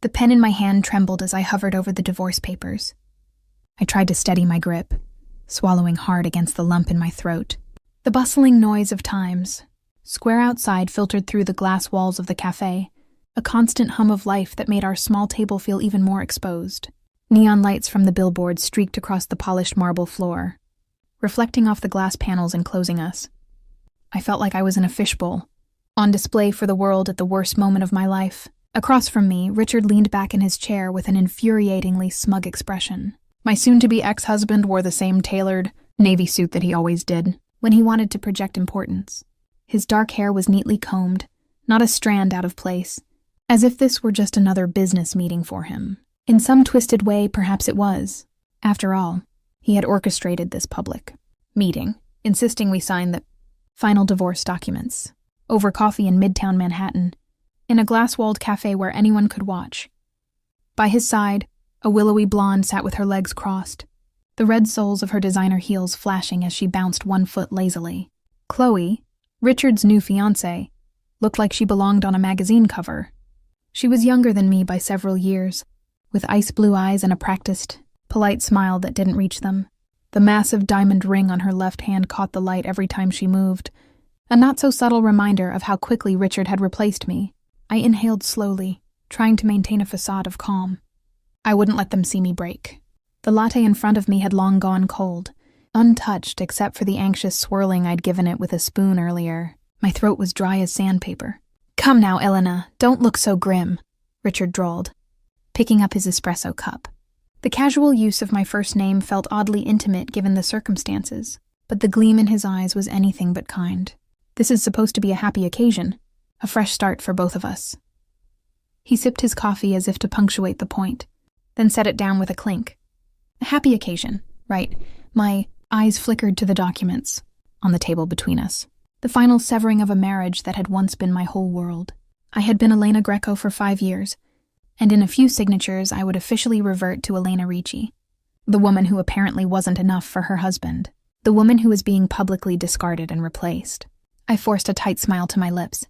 The pen in my hand trembled as I hovered over the divorce papers. I tried to steady my grip, swallowing hard against the lump in my throat. The bustling noise of times. Square outside filtered through the glass walls of the cafe, a constant hum of life that made our small table feel even more exposed. Neon lights from the billboards streaked across the polished marble floor, reflecting off the glass panels enclosing us. I felt like I was in a fishbowl, on display for the world at the worst moment of my life. Across from me, Richard leaned back in his chair with an infuriatingly smug expression. My soon-to-be ex-husband wore the same tailored navy suit that he always did when he wanted to project importance. His dark hair was neatly combed, not a strand out of place, as if this were just another business meeting for him. In some twisted way, perhaps it was. After all, he had orchestrated this public meeting, insisting we sign the final divorce documents, over coffee in Midtown Manhattan, in a glass-walled cafe where anyone could watch. By his side, a willowy blonde sat with her legs crossed, the red soles of her designer heels flashing as she bounced one foot lazily. Chloe, Richard's new fiancée, looked like she belonged on a magazine cover. She was younger than me by several years, with ice blue eyes and a practiced, polite smile that didn't reach them. The massive diamond ring on her left hand caught the light every time she moved, a not-so-subtle reminder of how quickly Richard had replaced me. I inhaled slowly, trying to maintain a facade of calm. I wouldn't let them see me break. The latte in front of me had long gone cold, untouched except for the anxious swirling I'd given it with a spoon earlier. My throat was dry as sandpaper. "Come now, Elena, don't look so grim," Richard drawled, picking up his espresso cup. The casual use of my first name felt oddly intimate given the circumstances, but the gleam in his eyes was anything but kind. This is supposed to be a happy occasion, a fresh start for both of us. He sipped his coffee as if to punctuate the point, then set it down with a clink. A happy occasion, right? My eyes flickered to the documents on the table between us. The final severing of a marriage that had once been my whole world. I had been Elena Greco for 5 years, and in a few signatures I would officially revert to Elena Ricci, the woman who apparently wasn't enough for her husband, the woman who was being publicly discarded and replaced. I forced a tight smile to my lips.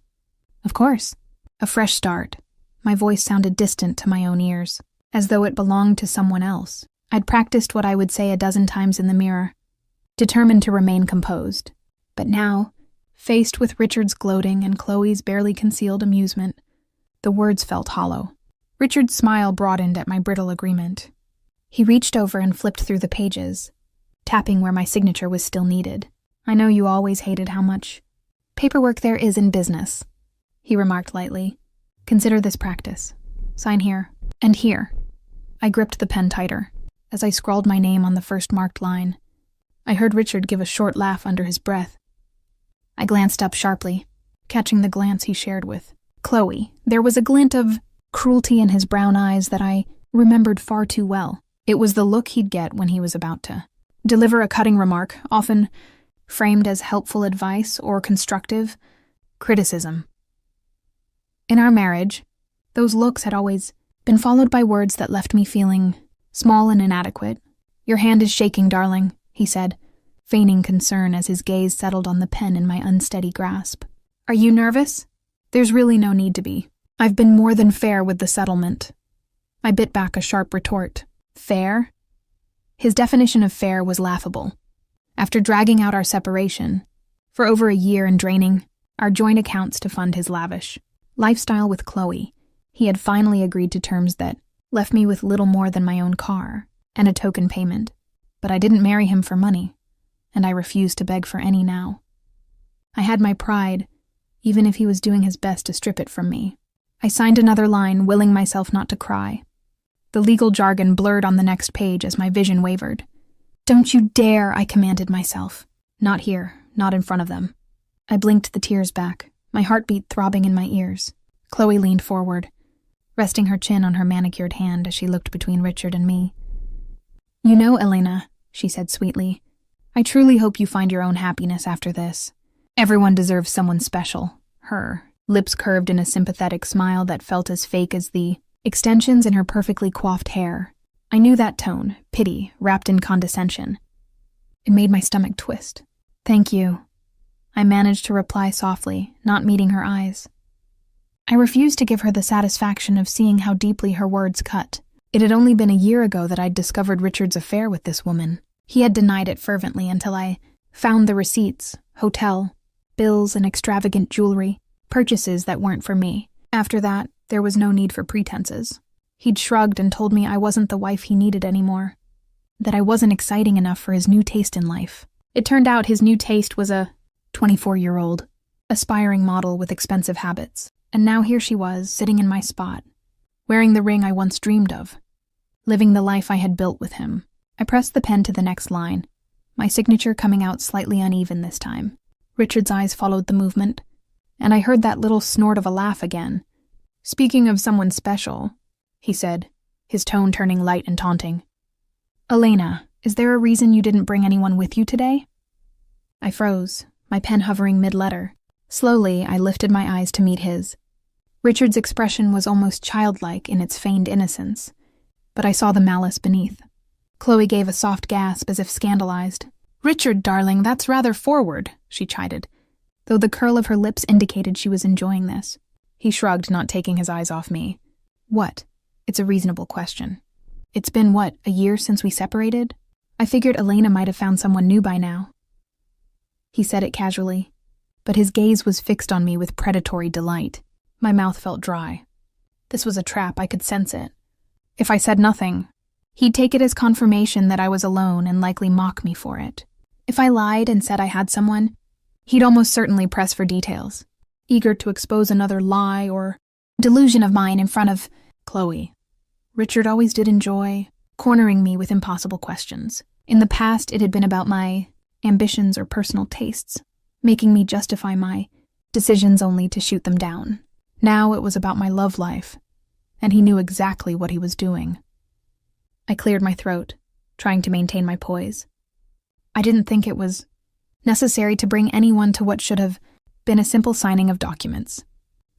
Of course. A fresh start. My voice sounded distant to my own ears, as though it belonged to someone else. I'd practiced what I would say a dozen times in the mirror, determined to remain composed. But now, faced with Richard's gloating and Chloe's barely concealed amusement, the words felt hollow. Richard's smile broadened at my brittle agreement. He reached over and flipped through the pages, tapping where my signature was still needed. "I know you always hated how much paperwork there is in business," he remarked lightly. "Consider this practice. Sign here and here." I gripped the pen tighter. As I scrawled my name on the first marked line, I heard Richard give a short laugh under his breath. I glanced up sharply, catching the glance he shared with Chloe. There was a glint of cruelty in his brown eyes that I remembered far too well. It was the look he'd get when he was about to deliver a cutting remark, often framed as helpful advice or constructive criticism. In our marriage, those looks had always been followed by words that left me feeling small and inadequate. "Your hand is shaking, darling," he said, feigning concern as his gaze settled on the pen in my unsteady grasp. "Are you nervous? There's really no need to be. I've been more than fair with the settlement." I bit back a sharp retort. Fair? His definition of fair was laughable. After dragging out our separation, for over a year and draining our joint accounts to fund his lavish lifestyle with Chloe, he had finally agreed to terms that left me with little more than my own car and a token payment. But I didn't marry him for money, and I refused to beg for any now. I had my pride, even if he was doing his best to strip it from me. I signed another line, willing myself not to cry. The legal jargon blurred on the next page as my vision wavered. "Don't you dare," I commanded myself. "Not here, not in front of them." I blinked the tears back, my heartbeat throbbing in my ears. Chloe leaned forward, resting her chin on her manicured hand as she looked between Richard and me. "You know, Elena," she said sweetly, "I truly hope you find your own happiness after this. Everyone deserves someone special." Her lips curved in a sympathetic smile that felt as fake as the extensions in her perfectly coiffed hair. I knew that tone, pity, wrapped in condescension. It made my stomach twist. "Thank you," I managed to reply softly, not meeting her eyes. I refused to give her the satisfaction of seeing how deeply her words cut. It had only been a year ago that I'd discovered Richard's affair with this woman. He had denied it fervently until I found the receipts, hotel, bills, and extravagant jewelry, purchases that weren't for me. After that, there was no need for pretenses. He'd shrugged and told me I wasn't the wife he needed anymore, that I wasn't exciting enough for his new taste in life. It turned out his new taste was a 24-year-old, aspiring model with expensive habits. And now here she was, sitting in my spot, wearing the ring I once dreamed of, living the life I had built with him. I pressed the pen to the next line, my signature coming out slightly uneven this time. Richard's eyes followed the movement, and I heard that little snort of a laugh again. "Speaking of someone special," he said, his tone turning light and taunting. "Elena, is there a reason you didn't bring anyone with you today?" I froze, my pen hovering mid-letter. Slowly, I lifted my eyes to meet his. Richard's expression was almost childlike in its feigned innocence, but I saw the malice beneath. Chloe gave a soft gasp as if scandalized. "Richard, darling, that's rather forward," she chided, though the curl of her lips indicated she was enjoying this. He shrugged, not taking his eyes off me. "What? It's a reasonable question. It's been, a year since we separated? I figured Elena might have found someone new by now." He said it casually, but his gaze was fixed on me with predatory delight. My mouth felt dry. This was a trap, I could sense it. If I said nothing, he'd take it as confirmation that I was alone and likely mock me for it. If I lied and said I had someone, he'd almost certainly press for details, eager to expose another lie or delusion of mine in front of Chloe. Richard always did enjoy cornering me with impossible questions. In the past, it had been about my ambitions or personal tastes, making me justify my decisions only to shoot them down. Now it was about my love life, and he knew exactly what he was doing. I cleared my throat, trying to maintain my poise. I didn't think it was necessary to bring anyone to what should have been a simple signing of documents,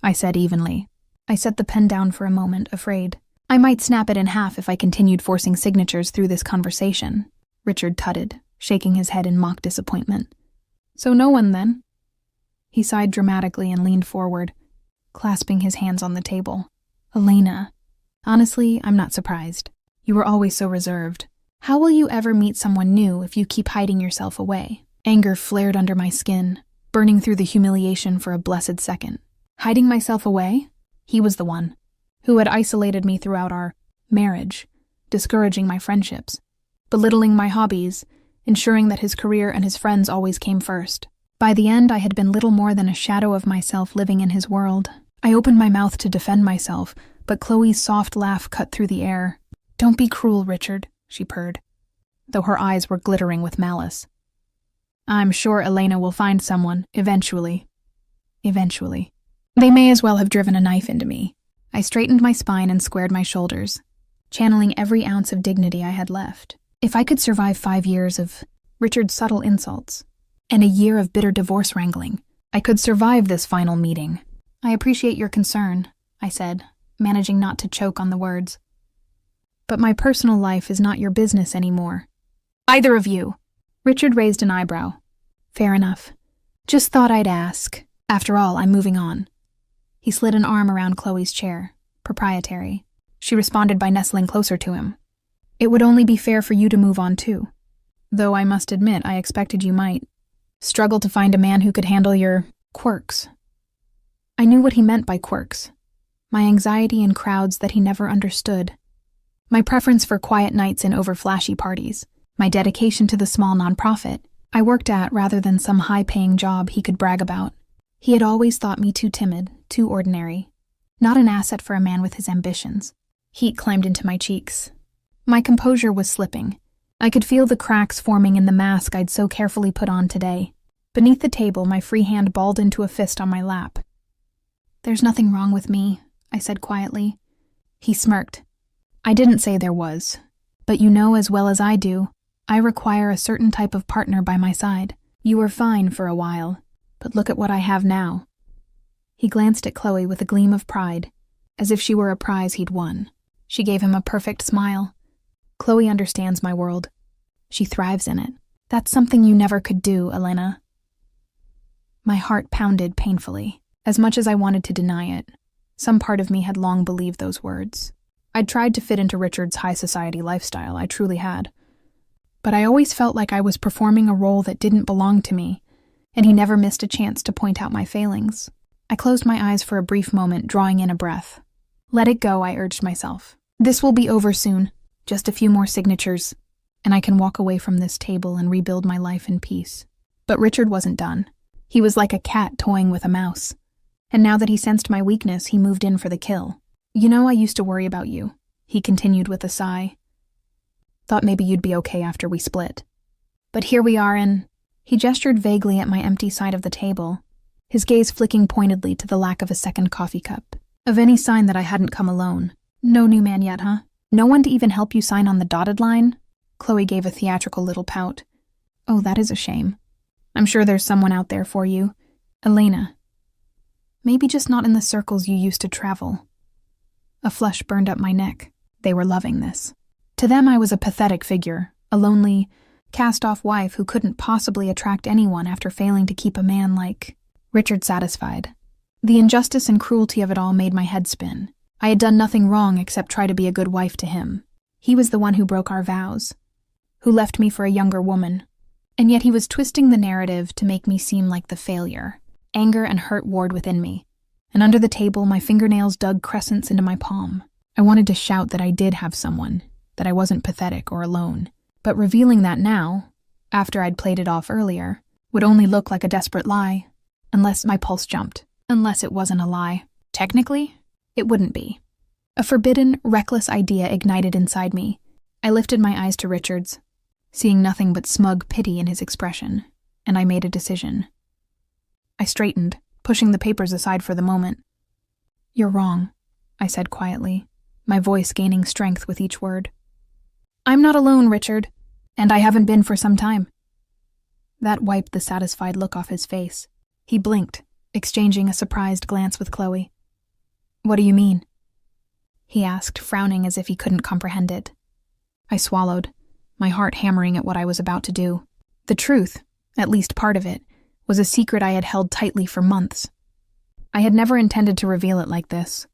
I said evenly. I set the pen down for a moment, afraid I might snap it in half if I continued forcing signatures through this conversation. Richard tutted, shaking his head in mock disappointment. "So no one, then?" He sighed dramatically and leaned forward, clasping his hands on the table. "Elena, honestly, I'm not surprised. You were always so reserved. How will you ever meet someone new if you keep hiding yourself away?" Anger flared under my skin, burning through the humiliation for a blessed second. Hiding myself away? He was the one who had isolated me throughout our marriage, discouraging my friendships, belittling my hobbies, ensuring that his career and his friends always came first. By the end, I had been little more than a shadow of myself living in his world. I opened my mouth to defend myself, but Chloe's soft laugh cut through the air. "Don't be cruel, Richard," she purred, though her eyes were glittering with malice. "I'm sure Elena will find someone, eventually. Eventually. They may as well have driven a knife into me." I straightened my spine and squared my shoulders, channeling every ounce of dignity I had left. If I could survive 5 years of Richard's subtle insults and a year of bitter divorce wrangling, I could survive this final meeting. "I appreciate your concern," I said, managing not to choke on the words. "But my personal life is not your business anymore." "Either of you." Richard raised an eyebrow. "Fair enough. Just thought I'd ask. After all, I'm moving on." He slid an arm around Chloe's chair, proprietary. She responded by nestling closer to him. "It would only be fair for you to move on too. Though I must admit I expected you might struggle to find a man who could handle your quirks." I knew what he meant by quirks. My anxiety in crowds that he never understood. My preference for quiet nights and over-flashy parties. My dedication to the small nonprofit I worked at rather than some high-paying job he could brag about. He had always thought me too timid, too ordinary. Not an asset for a man with his ambitions. Heat climbed into my cheeks. My composure was slipping. I could feel the cracks forming in the mask I'd so carefully put on today. Beneath the table, my free hand balled into a fist on my lap. "There's nothing wrong with me," I said quietly. He smirked. "I didn't say there was. But you know as well as I do, I require a certain type of partner by my side. You were fine for a while, but look at what I have now." He glanced at Chloe with a gleam of pride, as if she were a prize he'd won. She gave him a perfect smile. "Chloe understands my world. She thrives in it. That's something you never could do, Elena." My heart pounded painfully. As much as I wanted to deny it, Some part of me had long believed those words. I'd tried to fit into Richard's high society lifestyle, I truly had. But I always felt like I was performing a role that didn't belong to me, and he never missed a chance to point out my failings. I closed my eyes for a brief moment, drawing in a breath. Let it go, I urged myself. This will be over soon. Just a few more signatures, and I can walk away from this table and rebuild my life in peace. But Richard wasn't done. He was like a cat toying with a mouse. And now that he sensed my weakness, he moved in for the kill. You know, I used to worry about you, he continued with a sigh. Thought maybe you'd be okay after we split. But here we are and he gestured vaguely at my empty side of the table, his gaze flicking pointedly to the lack of a second coffee cup. Of any sign that I hadn't come alone. No new man yet, huh? No one to even help you sign on the dotted line? Chloe gave a theatrical little pout. Oh, that is a shame. I'm sure there's someone out there for you. Elena. Maybe just not in the circles you used to travel. A flush burned up my neck. They were loving this. To them I was a pathetic figure, a lonely, cast-off wife who couldn't possibly attract anyone after failing to keep a man like Richard satisfied. The injustice and cruelty of it all made my head spin. I had done nothing wrong except try to be a good wife to him. He was the one who broke our vows, who left me for a younger woman. And yet he was twisting the narrative to make me seem like the failure. Anger and hurt warred within me, and under the table my fingernails dug crescents into my palm. I wanted to shout that I did have someone, that I wasn't pathetic or alone. But revealing that now, after I'd played it off earlier, would only look like a desperate lie. Unless my pulse jumped. Unless it wasn't a lie. Technically, it wouldn't be. A forbidden, reckless idea ignited inside me. I lifted my eyes to Richard's, seeing nothing but smug pity in his expression, and I made a decision. I straightened, pushing the papers aside for the moment. You're wrong, I said quietly, my voice gaining strength with each word. I'm not alone, Richard, and I haven't been for some time. That wiped the satisfied look off his face. He blinked, exchanging a surprised glance with Chloe. What do you mean? He asked, frowning as if he couldn't comprehend it. I swallowed, my heart hammering at what I was about to do. The truth, at least part of it, was a secret I had held tightly for months. I had never intended to reveal it like this.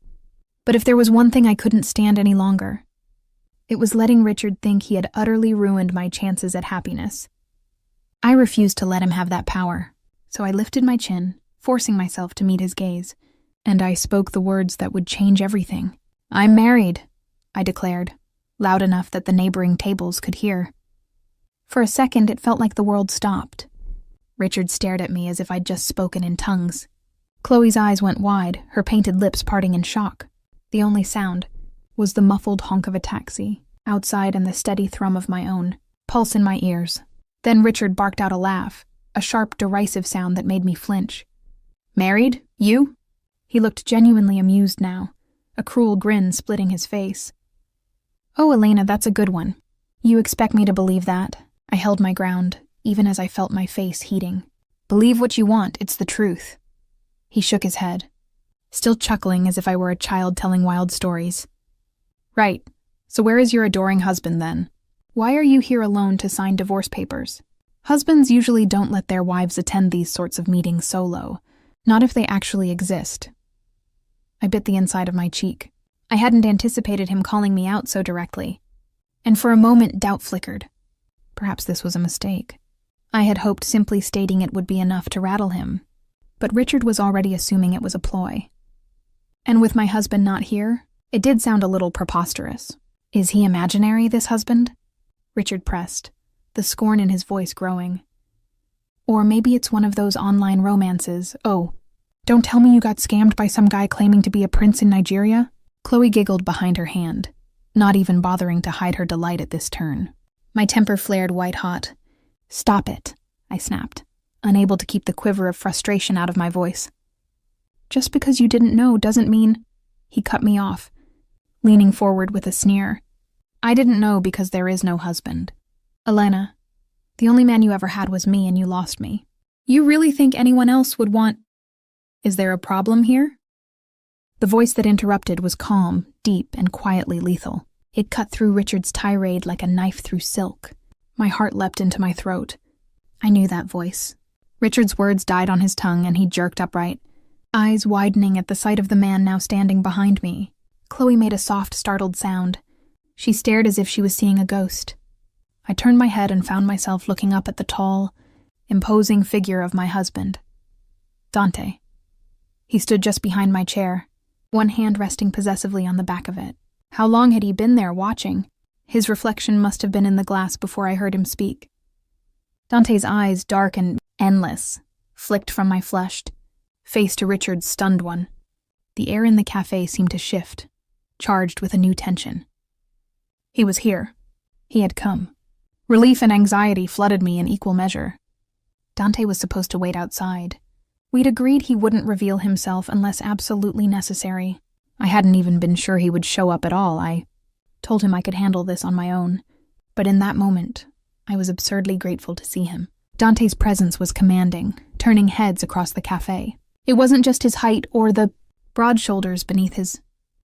But if there was one thing I couldn't stand any longer, it was letting Richard think he had utterly ruined my chances at happiness. I refused to let him have that power, so I lifted my chin, forcing myself to meet his gaze, and I spoke the words that would change everything. I'm married, I declared, loud enough that the neighboring tables could hear. For a second, it felt like the world stopped. Richard stared at me as if I'd just spoken in tongues. Chloe's eyes went wide, her painted lips parting in shock. The only sound was the muffled honk of a taxi, outside and the steady thrum of my own, pulse in my ears. Then Richard barked out a laugh, a sharp, derisive sound that made me flinch. Married? You? He looked genuinely amused now, a cruel grin splitting his face. Oh, Elena, that's a good one. You expect me to believe that? I held my ground, even as I felt my face heating. Believe what you want, it's the truth. He shook his head, still chuckling as if I were a child telling wild stories. Right. So where is your adoring husband then? Why are you here alone to sign divorce papers? Husbands usually don't let their wives attend these sorts of meetings solo, not if they actually exist. I bit the inside of my cheek. I hadn't anticipated him calling me out so directly, and for a moment doubt flickered. Perhaps this was a mistake. I had hoped simply stating it would be enough to rattle him, but Richard was already assuming it was a ploy. And with my husband not here, it did sound a little preposterous. Is he imaginary, this husband? Richard pressed, the scorn in his voice growing. Or maybe it's one of those online romances. Oh, don't tell me you got scammed by some guy claiming to be a prince in Nigeria? Chloe giggled behind her hand, not even bothering to hide her delight at this turn. My temper flared white-hot. Stop it, I snapped, unable to keep the quiver of frustration out of my voice. Just because you didn't know doesn't mean... He cut me off, leaning forward with a sneer. I didn't know because there is no husband. Elena, the only man you ever had was me and you lost me. You really think anyone else would want... Is there a problem here? The voice that interrupted was calm, deep, and quietly lethal. It cut through Richard's tirade like a knife through silk. My heart leapt into my throat. I knew that voice. Richard's words died on his tongue and he jerked upright. eyes widening at the sight of the man now standing behind me. Chloe made a soft, startled sound. She stared as if she was seeing a ghost. I turned my head and found myself looking up at the tall, imposing figure of my husband, Dante. He stood just behind my chair, one hand resting possessively on the back of it. How long had he been there watching? His reflection must have been in the glass before I heard him speak. Dante's eyes, dark and endless, flicked from my flushed face to Richard's stunned one. The air in the cafe seemed to shift, charged with a new tension. He was here. He had come. Relief and anxiety flooded me in equal measure. Dante was supposed to wait outside. We'd agreed he wouldn't reveal himself unless absolutely necessary. I hadn't even been sure he would show up at all. I told him I could handle this on my own. But in that moment, I was absurdly grateful to see him. Dante's presence was commanding, turning heads across the cafe. It wasn't just his height or the broad shoulders beneath his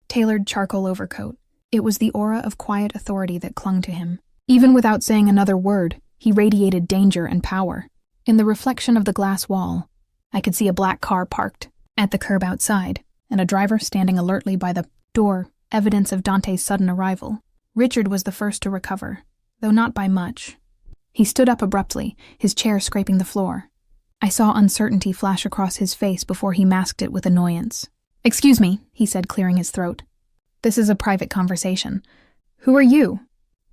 tailored charcoal overcoat. It was the aura of quiet authority that clung to him. Even without saying another word, he radiated danger and power. In the reflection of the glass wall, I could see a black car parked at the curb outside, and a driver standing alertly by the door, evidence of Dante's sudden arrival. Richard was the first to recover, though not by much. He stood up abruptly, his chair scraping the floor. I saw uncertainty flash across his face before he masked it with annoyance. "Excuse me," he said, clearing his throat. "This is a private conversation. Who are you?"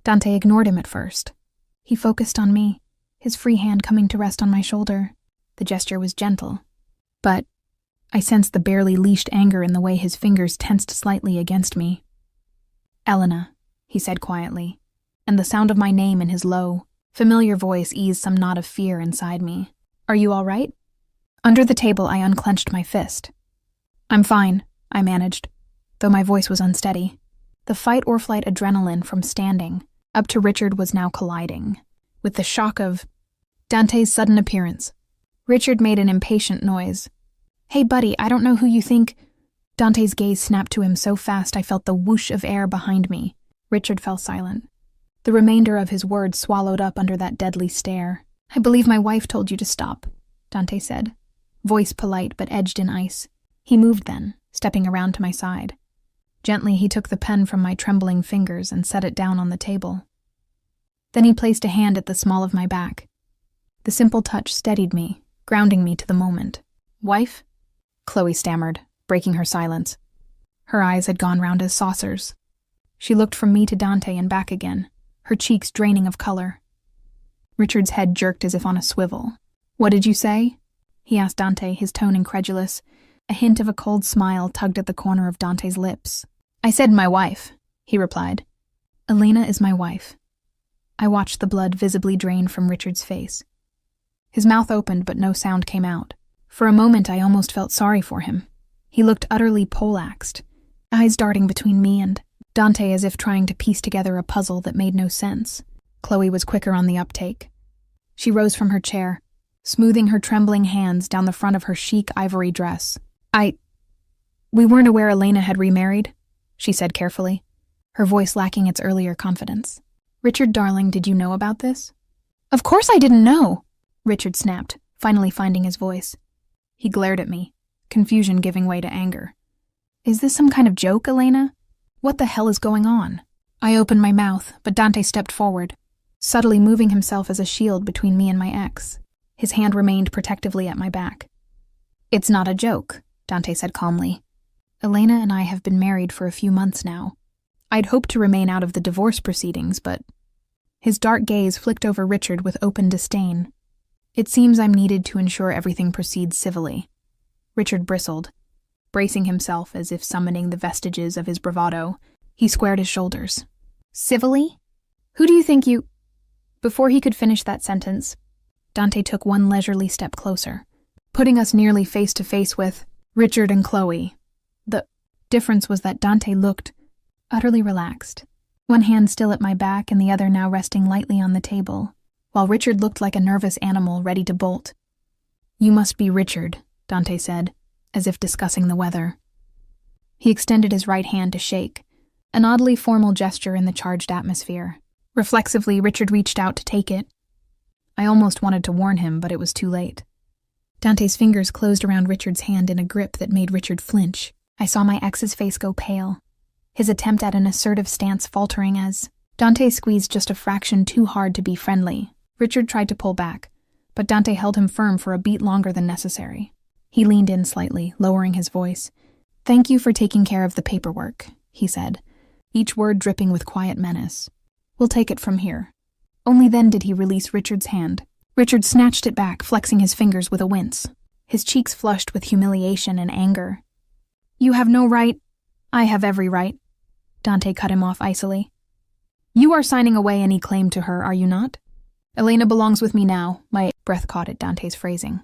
Dante ignored him at first. He focused on me, his free hand coming to rest on my shoulder. The gesture was gentle, but I sensed the barely leashed anger in the way his fingers tensed slightly against me. "Elena," he said quietly, and the sound of my name in his low, familiar voice eased some knot of fear inside me. "Are you all right?" Under the table, I unclenched my fist. "I'm fine," I managed, though my voice was unsteady. The fight-or-flight adrenaline from standing up to Richard was now colliding with the shock of Dante's sudden appearance. Richard made an impatient noise. "Hey, buddy, I don't know who you think—" Dante's gaze snapped to him so fast I felt the whoosh of air behind me. Richard fell silent, the remainder of his words swallowed up under that deadly stare. "I believe my wife told you to stop," Dante said, voice polite but edged in ice. He moved then, stepping around to my side. Gently, he took the pen from my trembling fingers and set it down on the table. Then he placed a hand at the small of my back. The simple touch steadied me, grounding me to the moment. "Wife?" Chloe stammered, breaking her silence. Her eyes had gone round as saucers. She looked from me to Dante and back again, her cheeks draining of color. Richard's head jerked as if on a swivel. "What did you say?" he asked Dante, his tone incredulous. A hint of a cold smile tugged at the corner of Dante's lips. "I said my wife," he replied. "Elena is my wife." I watched the blood visibly drain from Richard's face. His mouth opened, but no sound came out. For a moment, I almost felt sorry for him. He looked utterly poleaxed, eyes darting between me and Dante as if trying to piece together a puzzle that made no sense. Chloe was quicker on the uptake. She rose from her chair, smoothing her trembling hands down the front of her chic ivory dress. We weren't aware Elena had remarried," she said carefully, her voice lacking its earlier confidence. "Richard, darling, did you know about this?" "Of course I didn't know," Richard snapped, finally finding his voice. He glared at me, confusion giving way to anger. "Is this some kind of joke, Elena? What the hell is going on?" I opened my mouth, but Dante stepped forward, subtly moving himself as a shield between me and my ex. His hand remained protectively at my back. "It's not a joke," Dante said calmly. "Elena and I have been married for a few months now. I'd hoped to remain out of the divorce proceedings, but—" His dark gaze flicked over Richard with open disdain. "It seems I'm needed to ensure everything proceeds civilly." Richard bristled, bracing himself as if summoning the vestiges of his bravado. He squared his shoulders. "Civilly? Who do you think you—" Before he could finish that sentence, Dante took one leisurely step closer, putting us nearly face to face with Richard and Chloe. The difference was that Dante looked utterly relaxed, one hand still at my back and the other now resting lightly on the table, while Richard looked like a nervous animal ready to bolt. "You must be Richard," Dante said, as if discussing the weather. He extended his right hand to shake, an oddly formal gesture in the charged atmosphere. Reflexively, Richard reached out to take it. I almost wanted to warn him, but it was too late. Dante's fingers closed around Richard's hand in a grip that made Richard flinch. I saw my ex's face go pale, his attempt at an assertive stance faltering as Dante squeezed just a fraction too hard to be friendly. Richard tried to pull back, but Dante held him firm for a beat longer than necessary. He leaned in slightly, lowering his voice. "Thank you for taking care of the paperwork," he said, each word dripping with quiet menace. "We'll take it from here." Only then did he release Richard's hand. Richard snatched it back, flexing his fingers with a wince. His cheeks flushed with humiliation and anger. "You have no right." "I have every right," Dante cut him off icily. "You are signing away any claim to her, are you not? Elena belongs with me now." My breath caught at Dante's phrasing.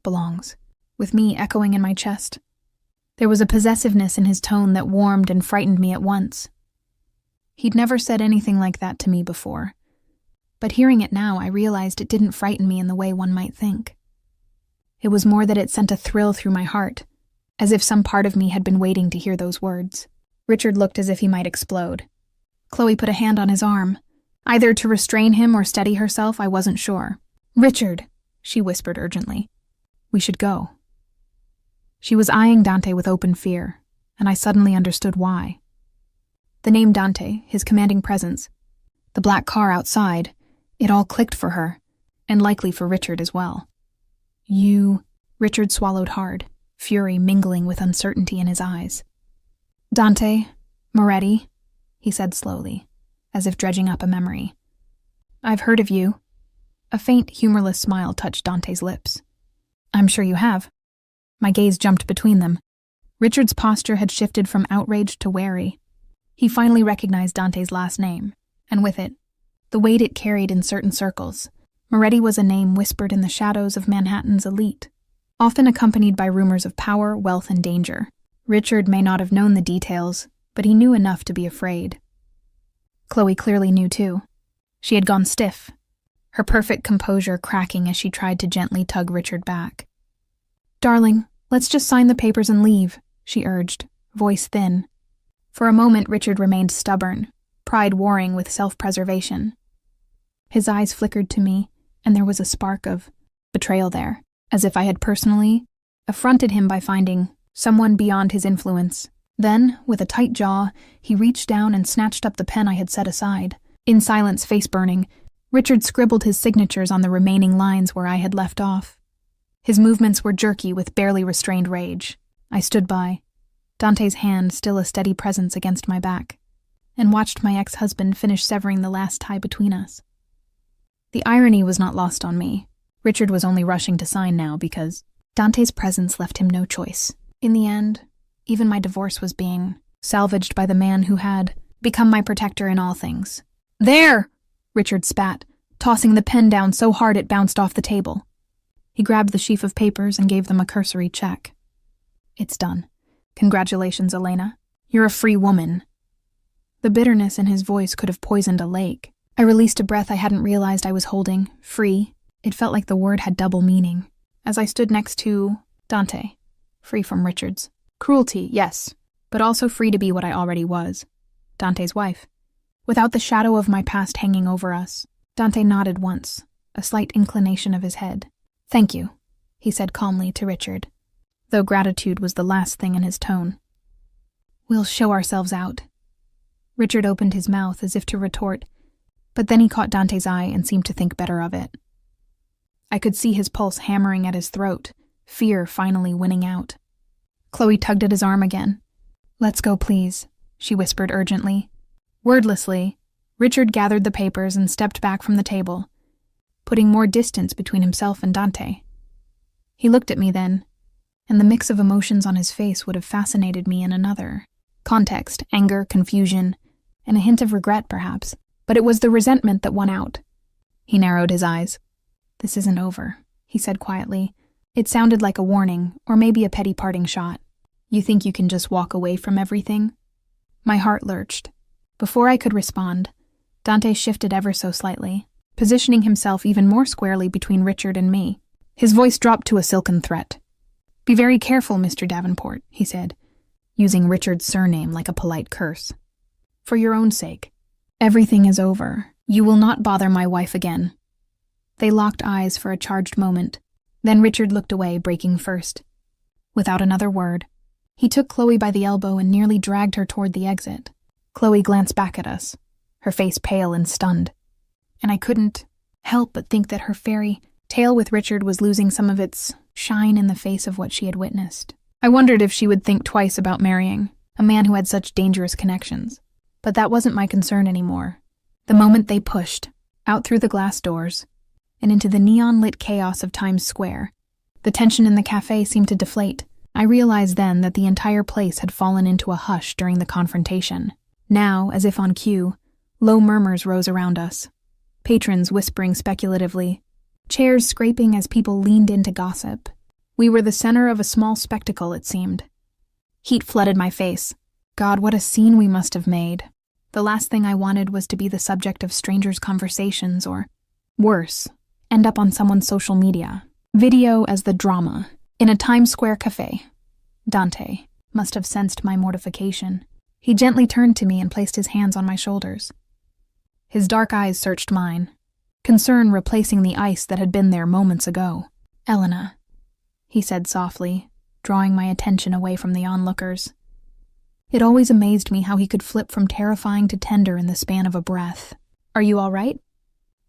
Belongs. With me echoing in my chest. There was a possessiveness in his tone that warmed and frightened me at once. He'd never said anything like that to me before, but hearing it now, I realized it didn't frighten me in the way one might think. It was more that it sent a thrill through my heart, as if some part of me had been waiting to hear those words. Richard looked as if he might explode. Chloe put a hand on his arm. Either to restrain him or steady herself, I wasn't sure. "Richard," she whispered urgently. "We should go." She was eyeing Dante with open fear, and I suddenly understood why. The name Dante, his commanding presence, the black car outside, it all clicked for her, and likely for Richard as well. Richard swallowed hard, fury mingling with uncertainty in his eyes. "Dante, Moretti," he said slowly, as if dredging up a memory. "I've heard of you." A faint, humorless smile touched Dante's lips. "I'm sure you have." My gaze jumped between them. Richard's posture had shifted from outraged to wary. He finally recognized Dante's last name, and with it, the weight it carried in certain circles. Moretti was a name whispered in the shadows of Manhattan's elite, often accompanied by rumors of power, wealth, and danger. Richard may not have known the details, but he knew enough to be afraid. Chloe clearly knew too. She had gone stiff, her perfect composure cracking as she tried to gently tug Richard back. "Darling, let's just sign the papers and leave," she urged, voice thin. For a moment, Richard remained stubborn, pride warring with self-preservation. His eyes flickered to me, and there was a spark of betrayal there, as if I had personally affronted him by finding someone beyond his influence. Then, with a tight jaw, he reached down and snatched up the pen I had set aside. In silence, face burning, Richard scribbled his signatures on the remaining lines where I had left off. His movements were jerky with barely restrained rage. I stood by, Dante's hand still a steady presence against my back, and watched my ex-husband finish severing the last tie between us. The irony was not lost on me. Richard was only rushing to sign now because Dante's presence left him no choice. In the end, even my divorce was being salvaged by the man who had become my protector in all things. "There!" Richard spat, tossing the pen down so hard it bounced off the table. He grabbed the sheaf of papers and gave them a cursory check. "It's done. Congratulations, Elena. You're a free woman." The bitterness in his voice could have poisoned a lake. I released a breath I hadn't realized I was holding. Free. It felt like the word had double meaning. As I stood next to Dante, free from Richard's cruelty, yes, but also free to be what I already was, Dante's wife. Without the shadow of my past hanging over us, Dante nodded once, a slight inclination of his head. "Thank you," he said calmly to Richard, though gratitude was the last thing in his tone. "We'll show ourselves out." Richard opened his mouth as if to retort, but then he caught Dante's eye and seemed to think better of it. I could see his pulse hammering at his throat, fear finally winning out. Chloe tugged at his arm again. "Let's go, please," she whispered urgently. Wordlessly, Richard gathered the papers and stepped back from the table, putting more distance between himself and Dante. He looked at me then, and the mix of emotions on his face would have fascinated me in another context, anger, confusion, and a hint of regret, perhaps. But it was the resentment that won out. He narrowed his eyes. "This isn't over," he said quietly. It sounded like a warning, or maybe a petty parting shot. "You think you can just walk away from everything?" My heart lurched. Before I could respond, Dante shifted ever so slightly, positioning himself even more squarely between Richard and me. His voice dropped to a silken threat. "Be very careful, Mr. Davenport," he said, using Richard's surname like a polite curse. "For your own sake. Everything is over. You will not bother my wife again." They locked eyes for a charged moment. Then Richard looked away, breaking first. Without another word, he took Chloe by the elbow and nearly dragged her toward the exit. Chloe glanced back at us, her face pale and stunned, and I couldn't help but think that her fairy tale with Richard was losing some of its shine in the face of what she had witnessed. I wondered if she would think twice about marrying a man who had such dangerous connections. But that wasn't my concern anymore. The moment they pushed, out through the glass doors, and into the neon-lit chaos of Times Square, the tension in the cafe seemed to deflate. I realized then that the entire place had fallen into a hush during the confrontation. Now, as if on cue, low murmurs rose around us. Patrons whispering speculatively, chairs scraping as people leaned in to gossip. We were the center of a small spectacle, it seemed. Heat flooded my face. God, what a scene we must have made. The last thing I wanted was to be the subject of strangers' conversations or, worse, end up on someone's social media. Video as the drama, in a Times Square cafe. Dante must have sensed my mortification. He gently turned to me and placed his hands on my shoulders. His dark eyes searched mine, concern replacing the ice that had been there moments ago. "Elena," he said softly, drawing my attention away from the onlookers. It always amazed me how he could flip from terrifying to tender in the span of a breath. "Are you all right?"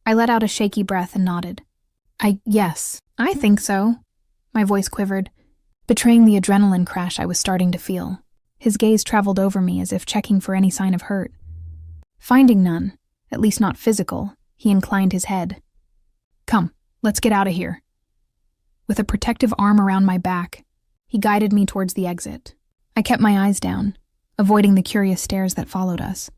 I let out a shaky breath and nodded. Yes, I think so." My voice quivered, betraying the adrenaline crash I was starting to feel. His gaze traveled over me as if checking for any sign of hurt. Finding none, at least not physical, he inclined his head. "Come, let's get out of here." With a protective arm around my back, he guided me towards the exit. I kept my eyes down, avoiding the curious stares that followed us.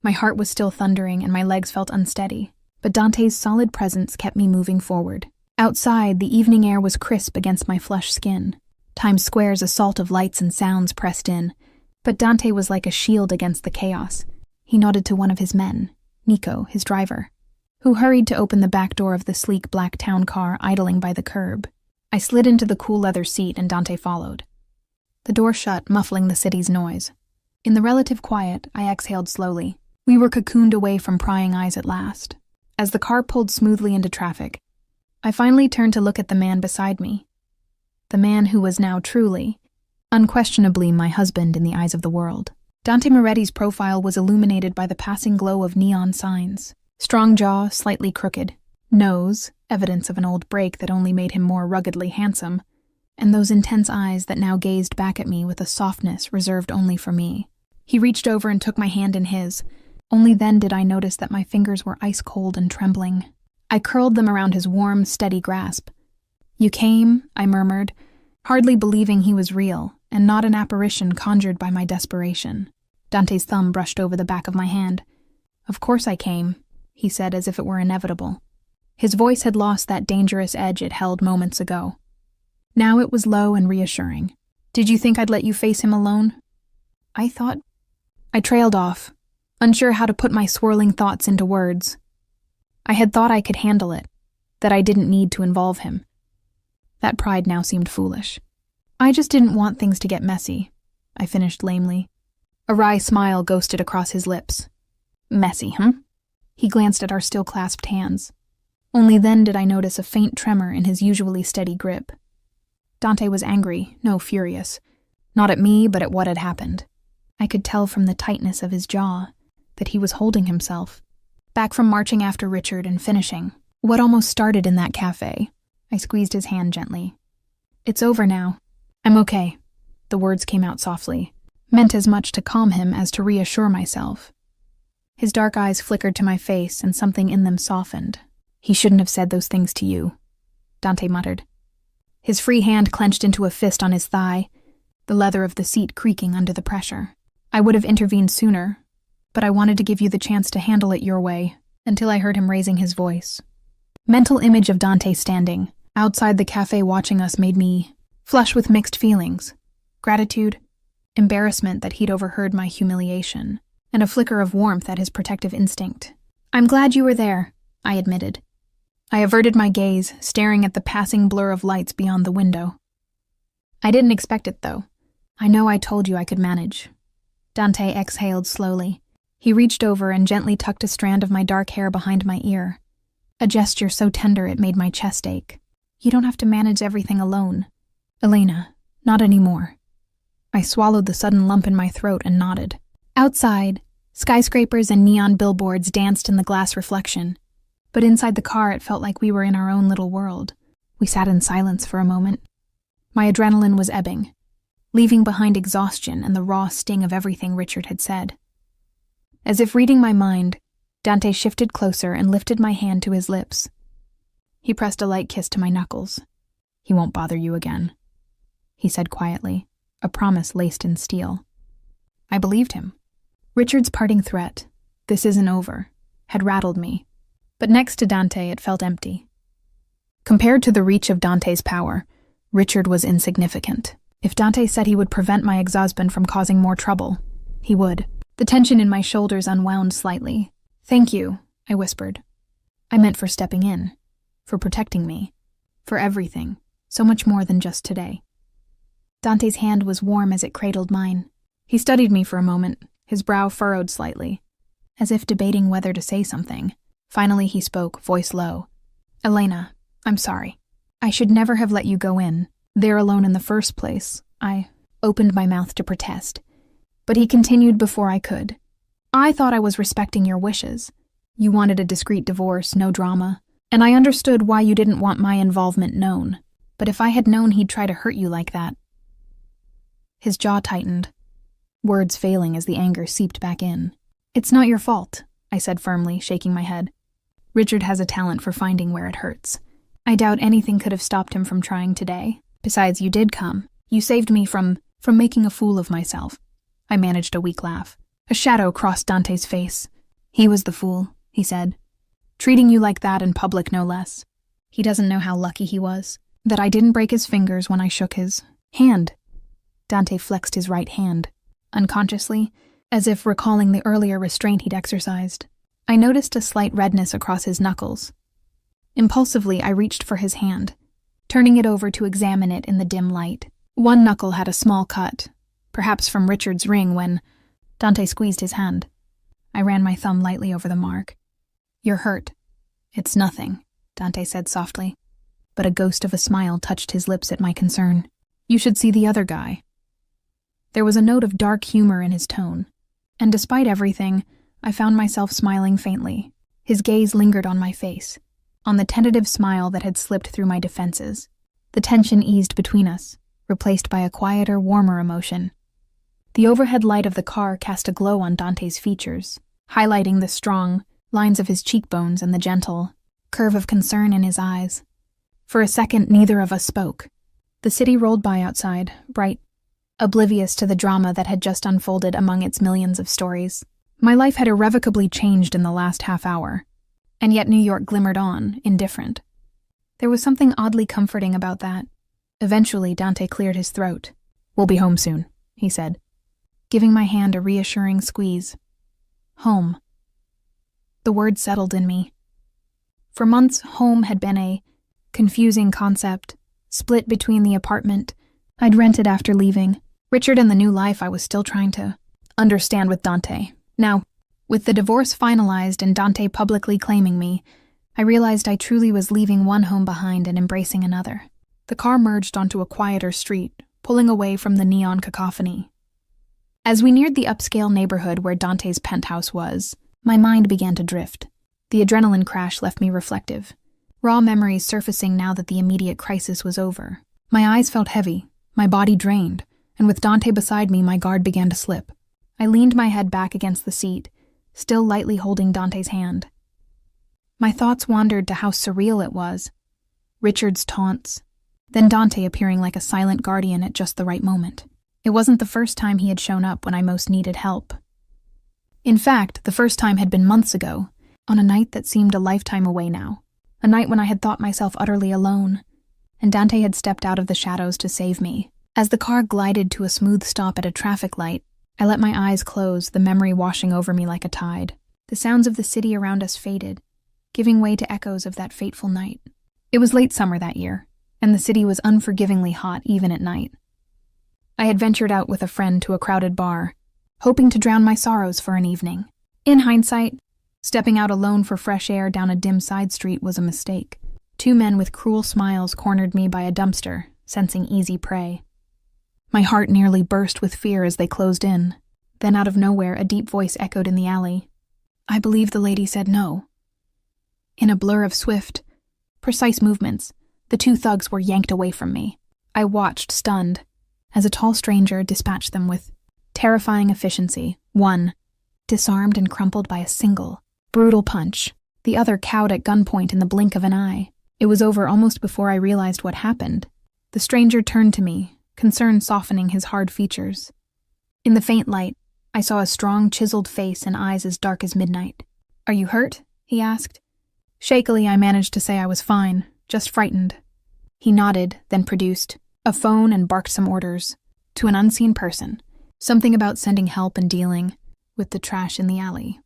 My heart was still thundering and my legs felt unsteady, but Dante's solid presence kept me moving forward. Outside, the evening air was crisp against my flushed skin. Times Square's assault of lights and sounds pressed in, but Dante was like a shield against the chaos. He nodded to one of his men, Nico, his driver, who hurried to open the back door of the sleek black town car idling by the curb. I slid into the cool leather seat and Dante followed. The door shut, muffling the city's noise. In the relative quiet, I exhaled slowly. We were cocooned away from prying eyes at last. As the car pulled smoothly into traffic, I finally turned to look at the man beside me. The man who was now truly, unquestionably my husband in the eyes of the world. Dante Moretti's profile was illuminated by the passing glow of neon signs. Strong jaw, slightly crooked. Nose, evidence of an old break that only made him more ruggedly handsome. And those intense eyes that now gazed back at me with a softness reserved only for me. He reached over and took my hand in his. Only then did I notice that my fingers were ice-cold and trembling. I curled them around his warm, steady grasp. "You came," I murmured, hardly believing he was real, and not an apparition conjured by my desperation. Dante's thumb brushed over the back of my hand. "Of course I came," he said as if it were inevitable. His voice had lost that dangerous edge it held moments ago. Now it was low and reassuring. "Did you think I'd let you face him alone?" I trailed off, unsure how to put my swirling thoughts into words. I had thought I could handle it, that I didn't need to involve him. That pride now seemed foolish. "I just didn't want things to get messy," I finished lamely. A wry smile ghosted across his lips. "Messy, huh?" He glanced at our still clasped hands. Only then did I notice a faint tremor in his usually steady grip. Dante was angry, no furious. Not at me, but at what had happened. I could tell from the tightness of his jaw that he was holding himself. Back from marching after Richard and finishing what almost started in that cafe, I squeezed his hand gently. "It's over now. I'm okay." The words came out softly, meant as much to calm him as to reassure myself. His dark eyes flickered to my face and something in them softened. "He shouldn't have said those things to you," Dante muttered. His free hand clenched into a fist on his thigh, the leather of the seat creaking under the pressure. "I would have intervened sooner, but I wanted to give you the chance to handle it your way," until I heard him raising his voice. Mental image of Dante standing outside the cafe watching us made me flush with mixed feelings. Gratitude, embarrassment that he'd overheard my humiliation, and a flicker of warmth at his protective instinct. "I'm glad you were there," I admitted. I averted my gaze, staring at the passing blur of lights beyond the window. "I didn't expect it, though. I know I told you I could manage." Dante exhaled slowly. He reached over and gently tucked a strand of my dark hair behind my ear, a gesture so tender it made my chest ache. You don't have to manage everything alone. Elena, not anymore. I swallowed the sudden lump in my throat and nodded. Outside, skyscrapers and neon billboards danced in the glass reflection. But inside the car, it felt like we were in our own little world. We sat in silence for a moment. My adrenaline was ebbing, leaving behind exhaustion and the raw sting of everything Richard had said. As if reading my mind, Dante shifted closer and lifted my hand to his lips. He pressed a light kiss to my knuckles. "He won't bother you again," he said quietly, a promise laced in steel. I believed him. Richard's parting threat, "This isn't over," had rattled me. But next to Dante, it felt empty. Compared to the reach of Dante's power, Richard was insignificant. If Dante said he would prevent my ex-husband from causing more trouble, he would. The tension in my shoulders unwound slightly. "Thank you," I whispered. I meant for stepping in, for protecting me, for everything, so much more than just today. Dante's hand was warm as it cradled mine. He studied me for a moment, his brow furrowed slightly, as if debating whether to say something. Finally he spoke, voice low. "Elena, I'm sorry. I should never have let you go in, there alone in the first place." I opened my mouth to protest, but he continued before I could. "I thought I was respecting your wishes. You wanted a discreet divorce, no drama, and I understood why you didn't want my involvement known. But if I had known he'd try to hurt you like that..." His jaw tightened, words failing as the anger seeped back in. "It's not your fault," I said firmly, shaking my head. "Richard has a talent for finding where it hurts. I doubt anything could have stopped him from trying today. Besides, you did come. You saved me from making a fool of myself." I managed a weak laugh. A shadow crossed Dante's face. "He was the fool," he said. "Treating you like that in public, no less. He doesn't know how lucky he was, that I didn't break his fingers when I shook his hand." Dante flexed his right hand, unconsciously, as if recalling the earlier restraint he'd exercised. I noticed a slight redness across his knuckles. Impulsively, I reached for his hand, turning it over to examine it in the dim light. One knuckle had a small cut, perhaps from Richard's ring when Dante squeezed his hand. I ran my thumb lightly over the mark. "You're hurt." "It's nothing," Dante said softly, but a ghost of a smile touched his lips at my concern. "You should see the other guy." There was a note of dark humor in his tone, and despite everything, I found myself smiling faintly. His gaze lingered on my face, on the tentative smile that had slipped through my defenses. The tension eased between us, replaced by a quieter, warmer emotion. The overhead light of the car cast a glow on Dante's features, highlighting the strong lines of his cheekbones and the gentle curve of concern in his eyes. For a second, neither of us spoke. The city rolled by outside, bright, oblivious to the drama that had just unfolded among its millions of stories. My life had irrevocably changed in the last half hour, and yet New York glimmered on, indifferent. There was something oddly comforting about that. Eventually, Dante cleared his throat. "We'll be home soon," he said, giving my hand a reassuring squeeze. Home. The word settled in me. For months, home had been a confusing concept, split between the apartment I'd rented after leaving, Richard, and the new life I was still trying to understand with Dante. Now, with the divorce finalized and Dante publicly claiming me, I realized I truly was leaving one home behind and embracing another. The car merged onto a quieter street, pulling away from the neon cacophony. As we neared the upscale neighborhood where Dante's penthouse was, my mind began to drift. The adrenaline crash left me reflective, raw memories surfacing now that the immediate crisis was over. My eyes felt heavy, my body drained, and with Dante beside me, my guard began to slip. I leaned my head back against the seat, still lightly holding Dante's hand. My thoughts wandered to how surreal it was. Richard's taunts, then Dante appearing like a silent guardian at just the right moment. It wasn't the first time he had shown up when I most needed help. In fact, the first time had been months ago, on a night that seemed a lifetime away now. A night when I had thought myself utterly alone, and Dante had stepped out of the shadows to save me. As the car glided to a smooth stop at a traffic light, I let my eyes close, the memory washing over me like a tide. The sounds of the city around us faded, giving way to echoes of that fateful night. It was late summer that year, and the city was unforgivingly hot even at night. I had ventured out with a friend to a crowded bar, hoping to drown my sorrows for an evening. In hindsight, stepping out alone for fresh air down a dim side street was a mistake. Two men with cruel smiles cornered me by a dumpster, sensing easy prey. My heart nearly burst with fear as they closed in. Then out of nowhere, a deep voice echoed in the alley. I believe the lady said no. In a blur of swift, precise movements, the two thugs were yanked away from me. I watched, stunned, as a tall stranger dispatched them with terrifying efficiency. One, disarmed and crumpled by a single, brutal punch. The other cowed at gunpoint in the blink of an eye. It was over almost before I realized what happened. The stranger turned to me, concern softening his hard features. In the faint light, I saw a strong, chiseled face and eyes as dark as midnight. Are you hurt? He asked. Shakily, I managed to say I was fine, just frightened. He nodded, then produced a phone and barked some orders to an unseen person, something about sending help and dealing with the trash in the alley.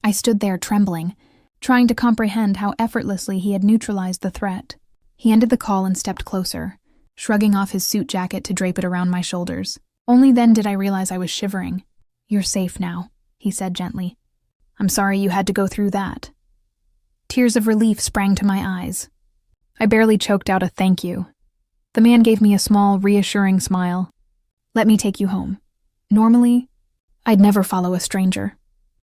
I stood there trembling, trying to comprehend how effortlessly he had neutralized the threat. He ended the call and stepped closer, shrugging off his suit jacket to drape it around my shoulders. Only then did I realize I was shivering. You're safe now, he said gently. I'm sorry you had to go through that. Tears of relief sprang to my eyes. I barely choked out a thank you. The man gave me a small, reassuring smile. Let me take you home. Normally, I'd never follow a stranger,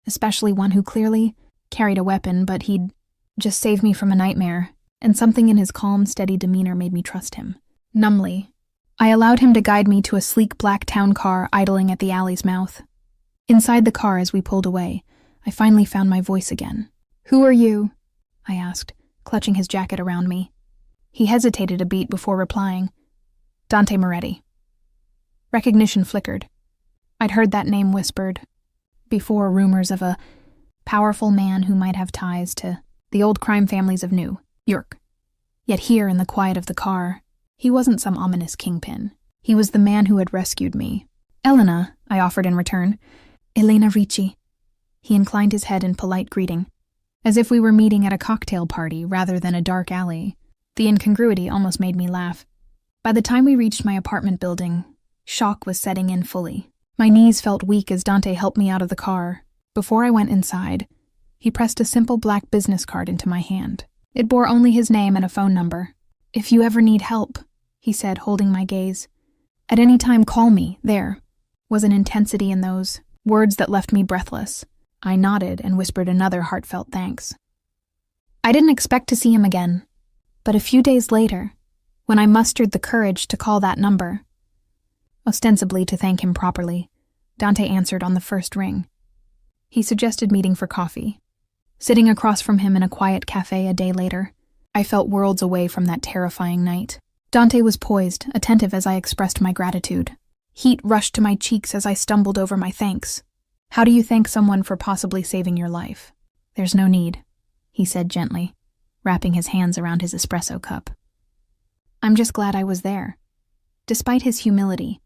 especially one who clearly carried a weapon, but he'd just saved me from a nightmare, and something in his calm, steady demeanor made me trust him. Numbly, I allowed him to guide me to a sleek black town car idling at the alley's mouth. Inside the car as we pulled away, I finally found my voice again. Who are you? I asked, clutching his jacket around me. He hesitated a beat before replying. Dante Moretti. Recognition flickered. I'd heard that name whispered before, rumors of a powerful man who might have ties to the old crime families of New York. Yet here in the quiet of the car, he wasn't some ominous kingpin. He was the man who had rescued me. Elena, I offered in return. Elena Ricci. He inclined his head in polite greeting, as if we were meeting at a cocktail party rather than a dark alley. The incongruity almost made me laugh. By the time we reached my apartment building, shock was setting in fully. My knees felt weak as Dante helped me out of the car. Before I went inside, he pressed a simple black business card into my hand. It bore only his name and a phone number. If you ever need help, he said, holding my gaze. At any time, call me. There was an intensity in those words that left me breathless. I nodded and whispered another heartfelt thanks. I didn't expect to see him again, but a few days later, when I mustered the courage to call that number, ostensibly to thank him properly, Dante answered on the first ring. He suggested meeting for coffee. Sitting across from him in a quiet cafe a day later, I felt worlds away from that terrifying night. Dante was poised, attentive as I expressed my gratitude. Heat rushed to my cheeks as I stumbled over my thanks. How do you thank someone for possibly saving your life? There's no need, he said gently, wrapping his hands around his espresso cup. I'm just glad I was there. Despite his humility,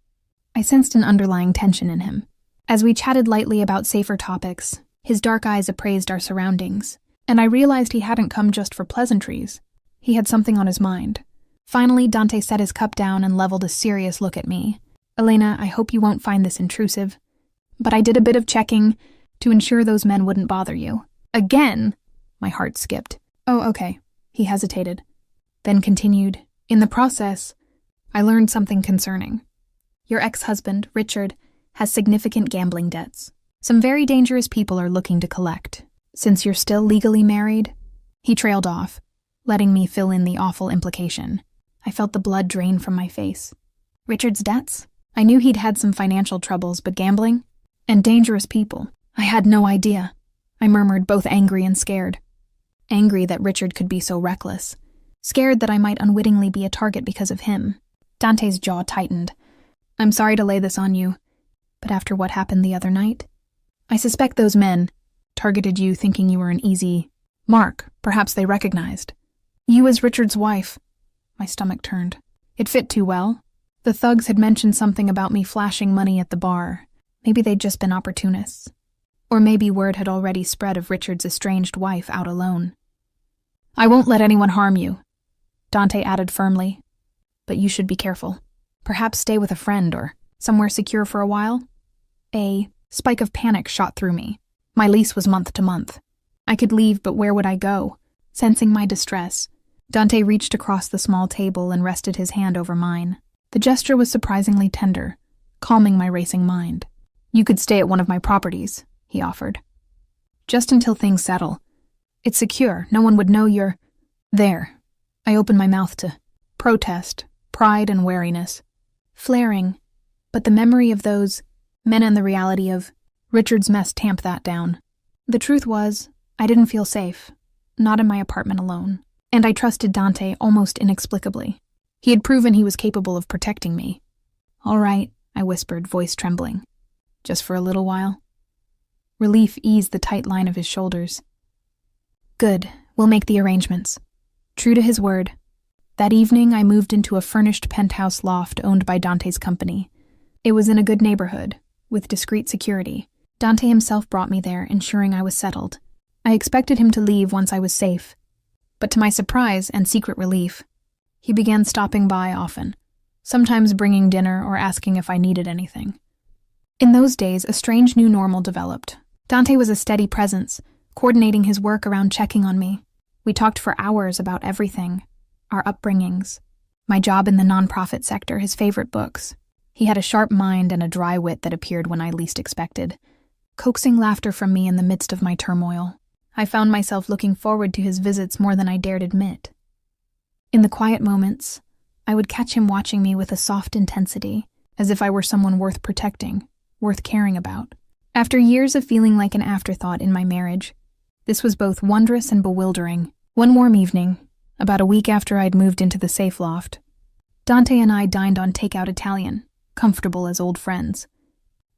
I sensed an underlying tension in him. As we chatted lightly about safer topics, his dark eyes appraised our surroundings, and I realized he hadn't come just for pleasantries. He had something on his mind. Finally, Dante set his cup down and leveled a serious look at me. Elena, I hope you won't find this intrusive, but I did a bit of checking to ensure those men wouldn't bother you. Again? My heart skipped. Oh, okay. He hesitated, then continued. In the process, I learned something concerning. Your ex-husband, Richard, has significant gambling debts. Some very dangerous people are looking to collect. Since you're still legally married, he trailed off, letting me fill in the awful implication. I felt the blood drain from my face. Richard's debts? I knew he'd had some financial troubles, but gambling? And dangerous people? I had no idea. I murmured, both angry and scared. Angry that Richard could be so reckless. Scared that I might unwittingly be a target because of him. Dante's jaw tightened. I'm sorry to lay this on you, but after what happened the other night, I suspect those men targeted you thinking you were an easy mark. Perhaps they recognized you as Richard's wife. My stomach turned. It fit too well. The thugs had mentioned something about me flashing money at the bar. Maybe they'd just been opportunists. Or maybe word had already spread of Richard's estranged wife out alone. I won't let anyone harm you, Dante added firmly. But you should be careful. Perhaps stay with a friend or somewhere secure for a while. A spike of panic shot through me. My lease was month to month. I could leave, but where would I go? Sensing my distress, Dante reached across the small table and rested his hand over mine. The gesture was surprisingly tender, calming my racing mind. "You could stay at one of my properties," he offered. "Just until things settle. It's secure, no one would know you're there." I opened my mouth to protest, pride and wariness, flaring, but the memory of those men and the reality of Richard's mess tamped that down. The truth was, I didn't feel safe, not in my apartment alone, and I trusted Dante almost inexplicably. He had proven he was capable of protecting me. "All right," I whispered, voice trembling. "Just for a little while." Relief eased the tight line of his shoulders. "Good, we'll make the arrangements." True to his word, that evening I moved into a furnished penthouse loft owned by Dante's company. It was in a good neighborhood, with discreet security. Dante himself brought me there, ensuring I was settled. I expected him to leave once I was safe, but to my surprise and secret relief, he began stopping by often, sometimes bringing dinner or asking if I needed anything. In those days, a strange new normal developed. Dante was a steady presence, coordinating his work around checking on me. We talked for hours about everything, our upbringings, my job in the nonprofit sector, his favorite books. He had a sharp mind and a dry wit that appeared when I least expected, coaxing laughter from me in the midst of my turmoil. I found myself looking forward to his visits more than I dared admit. In the quiet moments, I would catch him watching me with a soft intensity, as if I were someone worth protecting, worth caring about. After years of feeling like an afterthought in my marriage, this was both wondrous and bewildering. One warm evening, about a week after I'd moved into the safe loft, Dante and I dined on takeout Italian, comfortable as old friends.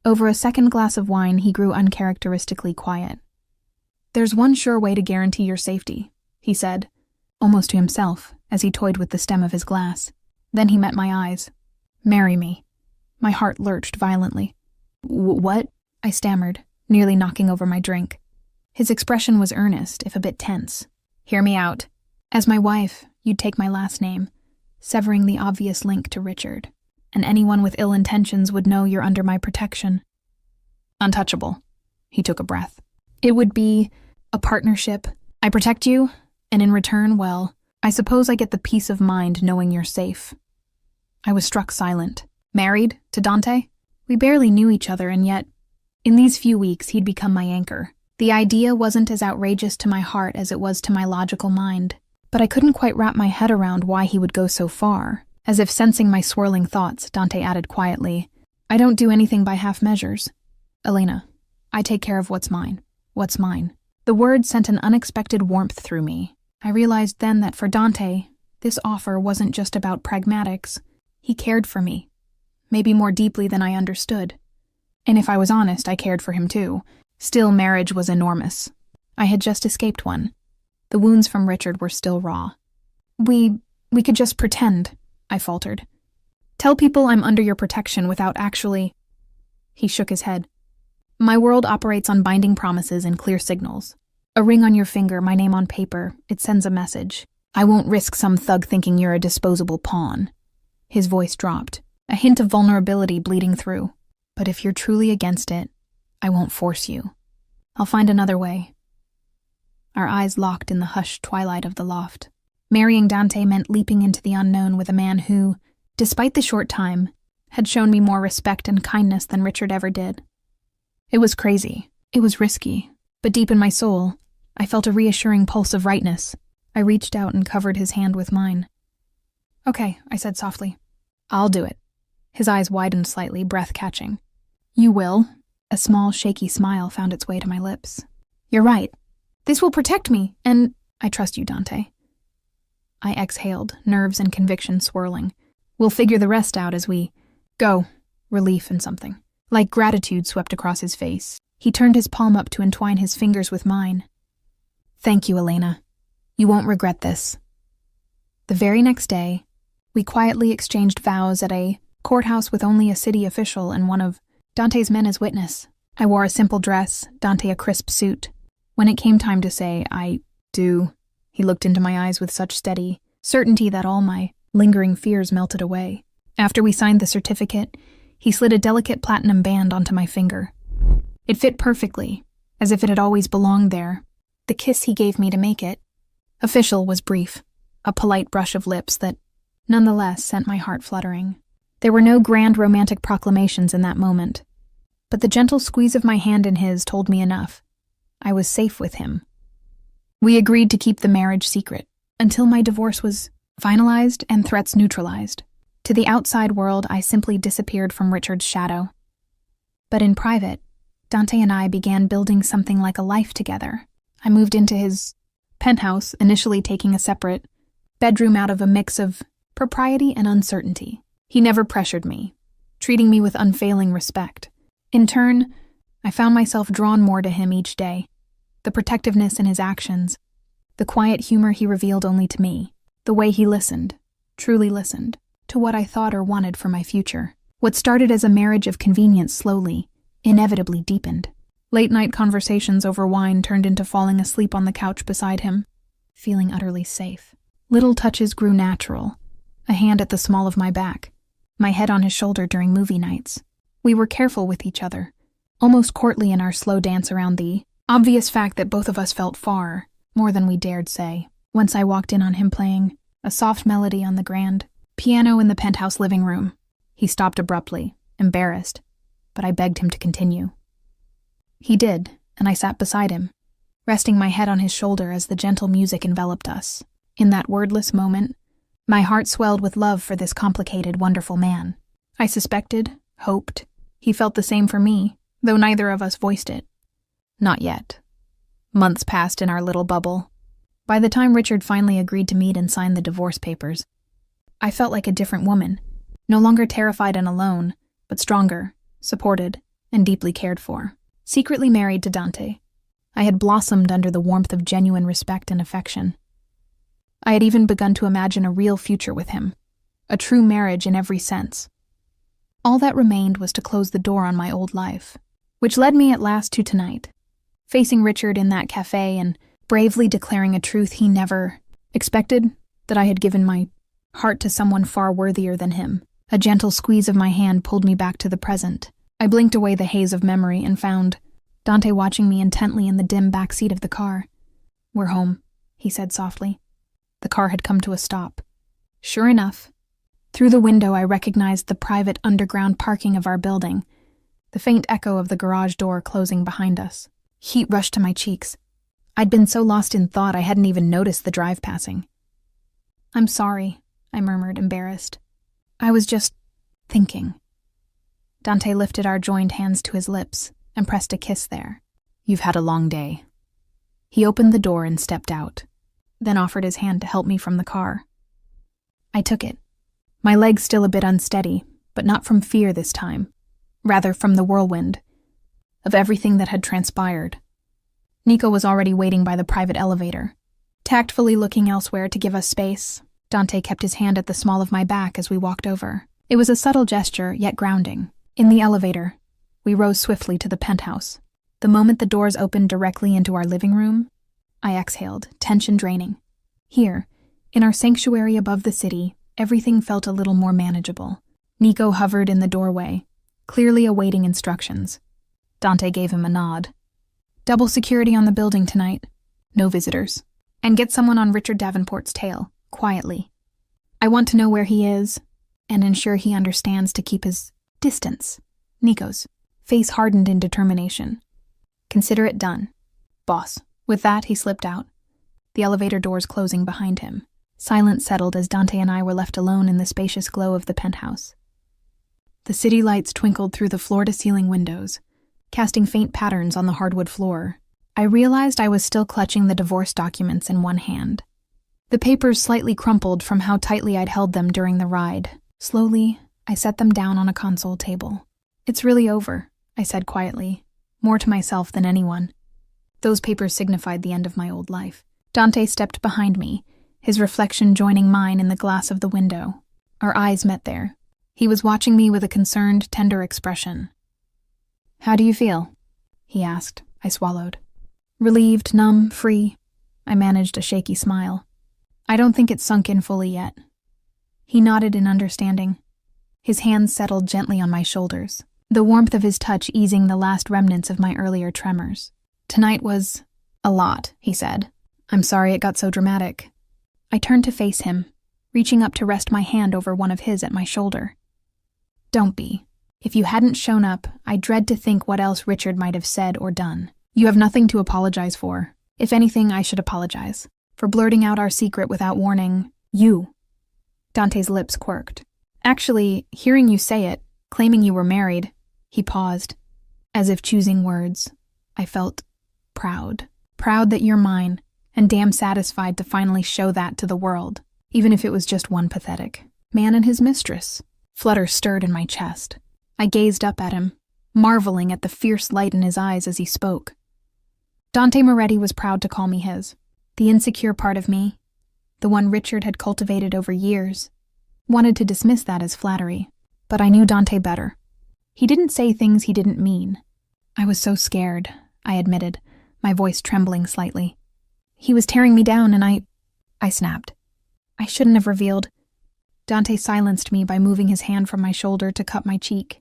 Over a second glass of wine, he grew uncharacteristically quiet. "There's one sure way to guarantee your safety," he said, almost to himself, as he toyed with the stem of his glass. Then he met my eyes. "Marry me." My heart lurched violently. "What?" I stammered, nearly knocking over my drink. His expression was earnest, if a bit tense. "Hear me out. As my wife, you'd take my last name, severing the obvious link to Richard, and anyone with ill intentions would know you're under my protection." "Untouchable." He took a breath. "It would be a partnership. I protect you, and in return, well, I suppose I get the peace of mind knowing you're safe." I was struck silent. Married to Dante? We barely knew each other, and yet, in these few weeks, he'd become my anchor. The idea wasn't as outrageous to my heart as it was to my logical mind, but I couldn't quite wrap my head around why he would go so far. As if sensing my swirling thoughts, Dante added quietly, "I don't do anything by half measures. Elena, I take care of what's mine. What's mine." The word sent an unexpected warmth through me. I realized then that for Dante, this offer wasn't just about pragmatics. He cared for me, maybe more deeply than I understood. And if I was honest, I cared for him too. Still, marriage was enormous. I had just escaped one. The wounds from Richard were still raw. We could just pretend," I faltered. "Tell people I'm under your protection without actually—" He shook his head. "My world operates on binding promises and clear signals. A ring on your finger, my name on paper, it sends a message. I won't risk some thug thinking you're a disposable pawn." His voice dropped, a hint of vulnerability bleeding through. "But if you're truly against it, I won't force you. I'll find another way." Our eyes locked in the hushed twilight of the loft. Marrying Dante meant leaping into the unknown with a man who, despite the short time, had shown me more respect and kindness than Richard ever did. It was crazy. It was risky. But deep in my soul, I felt a reassuring pulse of rightness. I reached out and covered his hand with mine. "Okay," I said softly. "I'll do it." His eyes widened slightly, breath catching. "You will?" A small, shaky smile found its way to my lips. "You're right. This will protect me, and I trust you, Dante." I exhaled, nerves and conviction swirling. "We'll figure the rest out as we go." Relief and something like gratitude swept across his face. He turned his palm up to entwine his fingers with mine. "Thank you, Elena. You won't regret this." The very next day, we quietly exchanged vows at a courthouse with only a city official and one of Dante's men as witness. I wore a simple dress, Dante a crisp suit. When it came time to say, "I do," he looked into my eyes with such steady certainty that all my lingering fears melted away. After we signed the certificate, he slid a delicate platinum band onto my finger. It fit perfectly, as if it had always belonged there. The kiss he gave me to make it official was brief. a polite brush of lips that nonetheless sent my heart fluttering. There were no grand romantic proclamations in that moment, but the gentle squeeze of my hand in his told me enough. I was safe with him. We agreed to keep the marriage secret until my divorce was finalized and threats neutralized. To the outside world, I simply disappeared from Richard's shadow. But in private, Dante and I began building something like a life together. I moved into his penthouse, initially taking a separate bedroom out of a mix of propriety and uncertainty. He never pressured me, treating me with unfailing respect. In turn, I found myself drawn more to him each day. The protectiveness in his actions, the quiet humor he revealed only to me, the way he listened, truly listened, to what I thought or wanted for my future. What started as a marriage of convenience slowly, inevitably deepened. Late-night conversations over wine turned into falling asleep on the couch beside him, feeling utterly safe. Little touches grew natural, a hand at the small of my back, my head on his shoulder during movie nights. We were careful with each other, almost courtly in our slow dance around the obvious fact that both of us felt far more than we dared say. Once I walked in on him playing a soft melody on the grand piano in the penthouse living room. He stopped abruptly, embarrassed, but I begged him to continue. He did, and I sat beside him, resting my head on his shoulder as the gentle music enveloped us. In that wordless moment, my heart swelled with love for this complicated, wonderful man. I suspected, hoped, he felt the same for me, though neither of us voiced it. Not yet. Months passed in our little bubble. By the time Richard finally agreed to meet and sign the divorce papers, I felt like a different woman, no longer terrified and alone, but stronger, supported, and deeply cared for. Secretly married to Dante, I had blossomed under the warmth of genuine respect and affection. I had even begun to imagine a real future with him, a true marriage in every sense. All that remained was to close the door on my old life, which led me at last to tonight, facing Richard in that cafe and bravely declaring a truth he never expected, that I had given my heart to someone far worthier than him. A gentle squeeze of my hand pulled me back to the present. I blinked away the haze of memory and found Dante watching me intently in the dim back seat of the car. "We're home," he said softly. The car had come to a stop. Sure enough, through the window I recognized the private underground parking of our building, the faint echo of the garage door closing behind us. Heat rushed to my cheeks. I'd been so lost in thought I hadn't even noticed the drive passing. "I'm sorry," I murmured, embarrassed. "I was just thinking." Dante lifted our joined hands to his lips and pressed a kiss there. "You've had a long day." He opened the door and stepped out, then offered his hand to help me from the car. I took it, my legs still a bit unsteady, but not from fear this time, rather from the whirlwind of everything that had transpired. Nico was already waiting by the private elevator. Tactfully looking elsewhere to give us space, Dante kept his hand at the small of my back as we walked over. It was a subtle gesture, yet grounding. In the elevator, we rose swiftly to the penthouse. The moment the doors opened directly into our living room, I exhaled, tension draining. Here, in our sanctuary above the city, everything felt a little more manageable. Nico hovered in the doorway, clearly awaiting instructions. Dante gave him a nod. "Double security on the building tonight. No visitors. And get someone on Richard Davenport's tail, quietly. I want to know where he is, and ensure he understands to keep his distance." Nico's face hardened in determination. "Consider it done, boss." With that, he slipped out, the elevator doors closing behind him. Silence settled as Dante and I were left alone in the spacious glow of the penthouse. The city lights twinkled through the floor-to-ceiling windows, casting faint patterns on the hardwood floor. I realized I was still clutching the divorce documents in one hand. The papers slightly crumpled from how tightly I'd held them during the ride. Slowly, I set them down on a console table. "It's really over," I said quietly, more to myself than anyone. Those papers signified the end of my old life. Dante stepped behind me, his reflection joining mine in the glass of the window. Our eyes met there. He was watching me with a concerned, tender expression. "How do you feel?" he asked. I swallowed. "Relieved, numb, free." I managed a shaky smile. "I don't think it's sunk in fully yet." He nodded in understanding. His hands settled gently on my shoulders, the warmth of his touch easing the last remnants of my earlier tremors. "Tonight was a lot," he said. "I'm sorry it got so dramatic." I turned to face him, reaching up to rest my hand over one of his at my shoulder. Don't be. If you hadn't shown up, I dread to think what else Richard might have said or done. You have nothing to apologize for. If anything, I should apologize. For blurting out our secret without warning you. Dante's lips quirked. Actually, hearing you say it, claiming you were married, he paused, as if choosing words. I felt proud. Proud that you're mine, and damn satisfied to finally show that to the world, even if it was just one pathetic man and his mistress. Flutter stirred in my chest. I gazed up at him, marveling at the fierce light in his eyes as he spoke. Dante Moretti was proud to call me his. The insecure part of me, the one Richard had cultivated over years, wanted to dismiss that as flattery. But I knew Dante better. He didn't say things he didn't mean. I was so scared, I admitted, my voice trembling slightly. He was tearing me down and I snapped. I shouldn't have revealed. Dante silenced me by moving his hand from my shoulder to cup my cheek,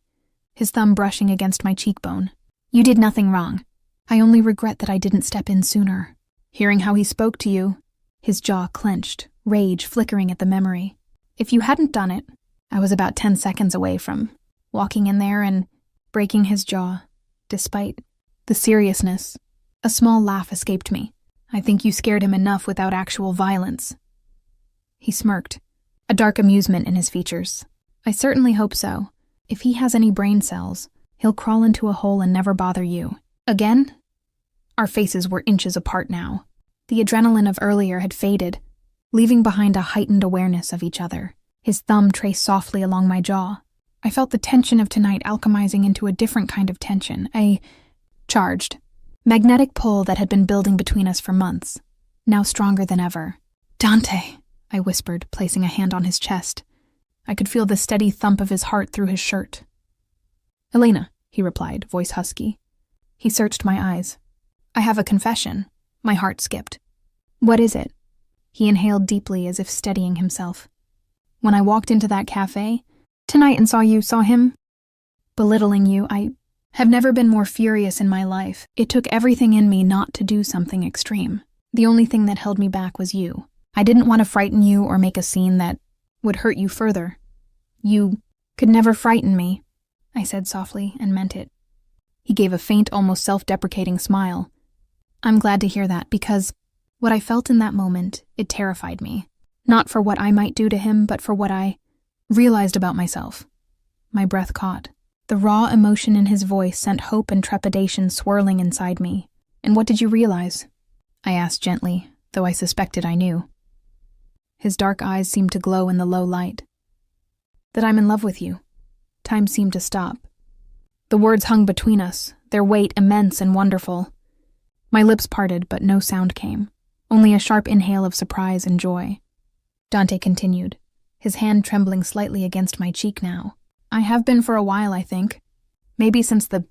his thumb brushing against my cheekbone. You did nothing wrong. I only regret that I didn't step in sooner. Hearing how he spoke to you, his jaw clenched, rage flickering at the memory. If you hadn't done it, I was about 10 seconds away from walking in there and breaking his jaw, despite the seriousness. A small laugh escaped me. I think you scared him enough without actual violence. He smirked, a dark amusement in his features. I certainly hope so. If he has any brain cells, he'll crawl into a hole and never bother you. Again? Our faces were inches apart now. The adrenaline of earlier had faded, leaving behind a heightened awareness of each other. His thumb traced softly along my jaw. I felt the tension of tonight alchemizing into a different kind of tension, a charged, magnetic pull that had been building between us for months, now stronger than ever. Dante, I whispered, placing a hand on his chest. I could feel the steady thump of his heart through his shirt. Elena, he replied, voice husky. He searched my eyes. I have a confession. My heart skipped. What is it? He inhaled deeply as if steadying himself. When I walked into that cafe tonight and saw him belittling you, I have never been more furious in my life. It took everything in me not to do something extreme. The only thing that held me back was you. I didn't want to frighten you or make a scene that would hurt you further. You could never frighten me, I said softly and meant it. He gave a faint, almost self-deprecating smile. I'm glad to hear that because what I felt in that moment, it terrified me. Not for what I might do to him, but for what I realized about myself. My breath caught. The raw emotion in his voice sent hope and trepidation swirling inside me. And what did you realize? I asked gently, though I suspected I knew. His dark eyes seemed to glow in the low light. That I'm in love with you. Time seemed to stop. The words hung between us, their weight immense and wonderful. My lips parted, but no sound came, only a sharp inhale of surprise and joy. Dante continued, his hand trembling slightly against my cheek now. I have been for a while, I think. Maybe since the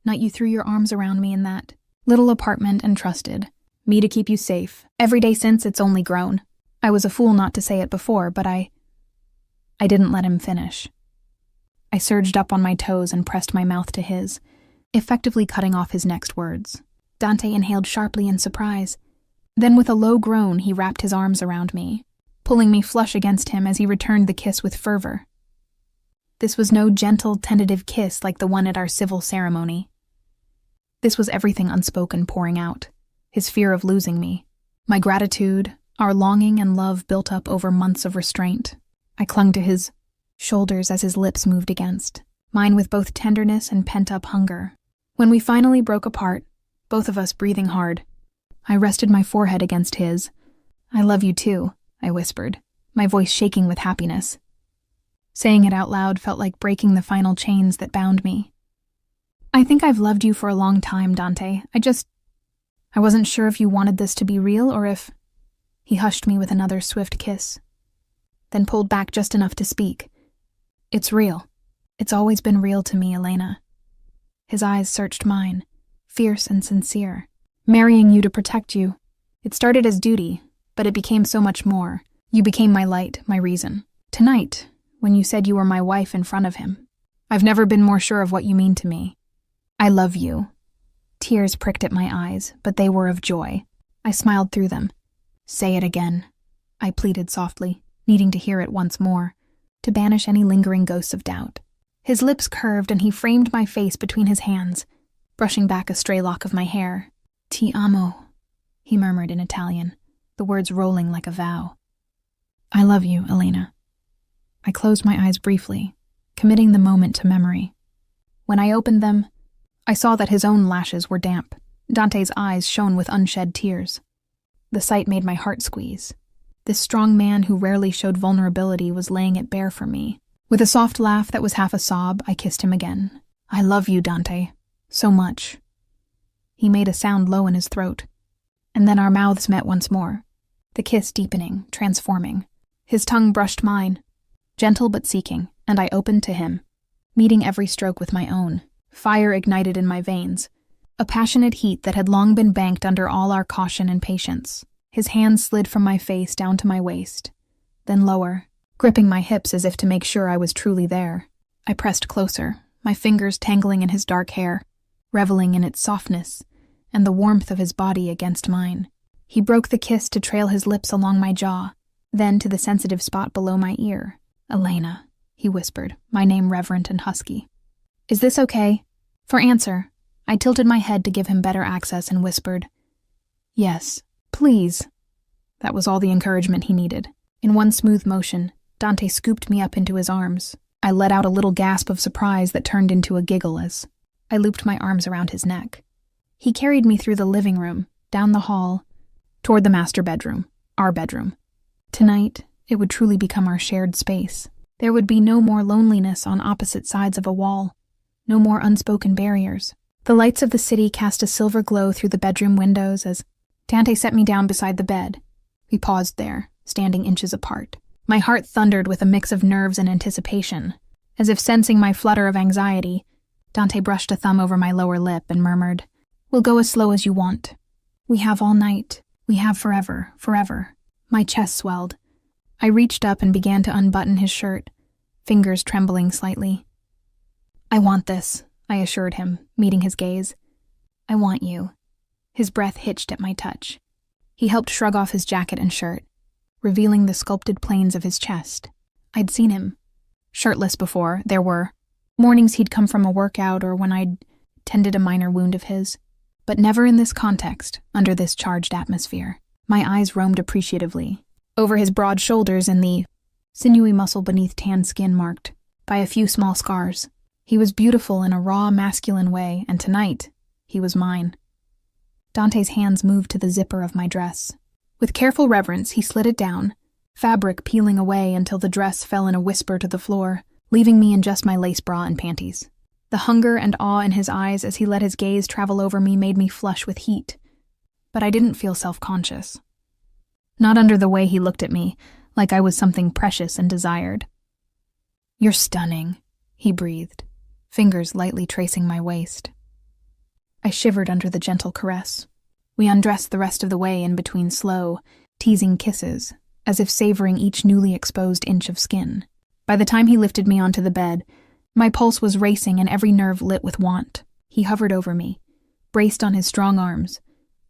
night you threw your arms around me in that little apartment and trusted me to keep you safe. Every day since, it's only grown. I was a fool not to say it before, but I didn't let him finish. I surged up on my toes and pressed my mouth to his, effectively cutting off his next words. Dante inhaled sharply in surprise. Then with a low groan, he wrapped his arms around me, pulling me flush against him as he returned the kiss with fervor. This was no gentle, tentative kiss like the one at our civil ceremony. This was everything unspoken pouring out, his fear of losing me, my gratitude, our longing and love built up over months of restraint. I clung to his shoulders as his lips moved against, mine with both tenderness and pent-up hunger. When we finally broke apart, both of us breathing hard, I rested my forehead against his. I love you too, I whispered, my voice shaking with happiness. Saying it out loud felt like breaking the final chains that bound me. I think I've loved you for a long time, Dante. I wasn't sure if you wanted this to be real or if... He hushed me with another swift kiss, then pulled back just enough to speak. It's real. It's always been real to me, Elena. His eyes searched mine, fierce and sincere. Marrying you to protect you. It started as duty, but it became so much more. You became my light, my reason. Tonight, when you said you were my wife in front of him, I've never been more sure of what you mean to me. I love you. Tears pricked at my eyes, but they were of joy. I smiled through them. Say it again. I pleaded softly, needing to hear it once more, to banish any lingering ghosts of doubt. His lips curved and he framed my face between his hands, brushing back a stray lock of my hair. Ti amo, he murmured in Italian, the words rolling like a vow. I love you, Elena. I closed my eyes briefly, committing the moment to memory. When I opened them, I saw that his own lashes were damp. Dante's eyes shone with unshed tears. The sight made my heart squeeze. This strong man who rarely showed vulnerability was laying it bare for me. With a soft laugh that was half a sob, I kissed him again. I love you, Dante. So much. He made a sound low in his throat. And then our mouths met once more, the kiss deepening, transforming. His tongue brushed mine, gentle but seeking, and I opened to him, meeting every stroke with my own. Fire ignited in my veins, a passionate heat that had long been banked under all our caution and patience. His hands slid from my face down to my waist, then lower, gripping my hips as if to make sure I was truly there. I pressed closer, my fingers tangling in his dark hair, reveling in its softness and the warmth of his body against mine. He broke the kiss to trail his lips along my jaw, then to the sensitive spot below my ear. Elena, he whispered, my name reverent and husky. Is this okay? For answer, I tilted my head to give him better access and whispered, Yes, please. That was all the encouragement he needed. In one smooth motion, Dante scooped me up into his arms. I let out a little gasp of surprise that turned into a giggle as I looped my arms around his neck. He carried me through the living room, down the hall, toward the master bedroom, our bedroom. Tonight, it would truly become our shared space. There would be no more loneliness on opposite sides of a wall, no more unspoken barriers. The lights of the city cast a silver glow through the bedroom windows as Dante set me down beside the bed. We paused there, standing inches apart. My heart thundered with a mix of nerves and anticipation. As if sensing my flutter of anxiety, Dante brushed a thumb over my lower lip and murmured, We'll go as slow as you want. We have all night. We have forever, forever. My chest swelled. I reached up and began to unbutton his shirt, fingers trembling slightly. I want this, I assured him, meeting his gaze. I want you. His breath hitched at my touch. He helped shrug off his jacket and shirt, revealing the sculpted planes of his chest. I'd seen him shirtless before. There were mornings he'd come from a workout or when I'd tended a minor wound of his, but never in this context, under this charged atmosphere. My eyes roamed appreciatively, over his broad shoulders and the sinewy muscle beneath tan skin marked by a few small scars. He was beautiful in a raw, masculine way, and tonight, he was mine. Dante's hands moved to the zipper of my dress. With careful reverence, he slid it down, fabric peeling away until the dress fell in a whisper to the floor, leaving me in just my lace bra and panties. The hunger and awe in his eyes as he let his gaze travel over me made me flush with heat. But I didn't feel self-conscious. Not under the way he looked at me, like I was something precious and desired. You're stunning, he breathed, fingers lightly tracing my waist. I shivered under the gentle caress. We undressed the rest of the way in between slow, teasing kisses, as if savoring each newly exposed inch of skin. By the time he lifted me onto the bed, my pulse was racing and every nerve lit with want. He hovered over me, braced on his strong arms,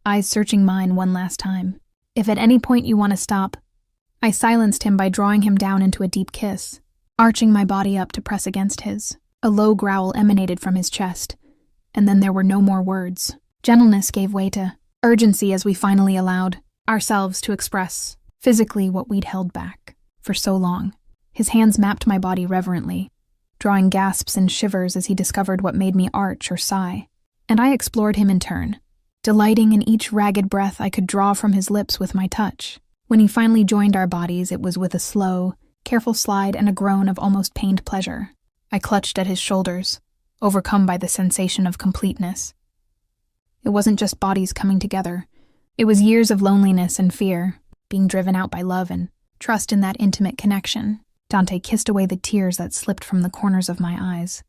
eyes searching mine one last time. If at any point you want to stop, I silenced him by drawing him down into a deep kiss, arching my body up to press against his. A low growl emanated from his chest, and then there were no more words. Gentleness gave way to urgency as we finally allowed ourselves to express physically what we'd held back for so long. His hands mapped my body reverently, drawing gasps and shivers as he discovered what made me arch or sigh. And I explored him in turn, delighting in each ragged breath I could draw from his lips with my touch. When he finally joined our bodies, it was with a slow, careful slide and a groan of almost pained pleasure. I clutched at his shoulders, overcome by the sensation of completeness. It wasn't just bodies coming together. It was years of loneliness and fear, being driven out by love and trust in that intimate connection. Dante kissed away the tears that slipped from the corners of my eyes.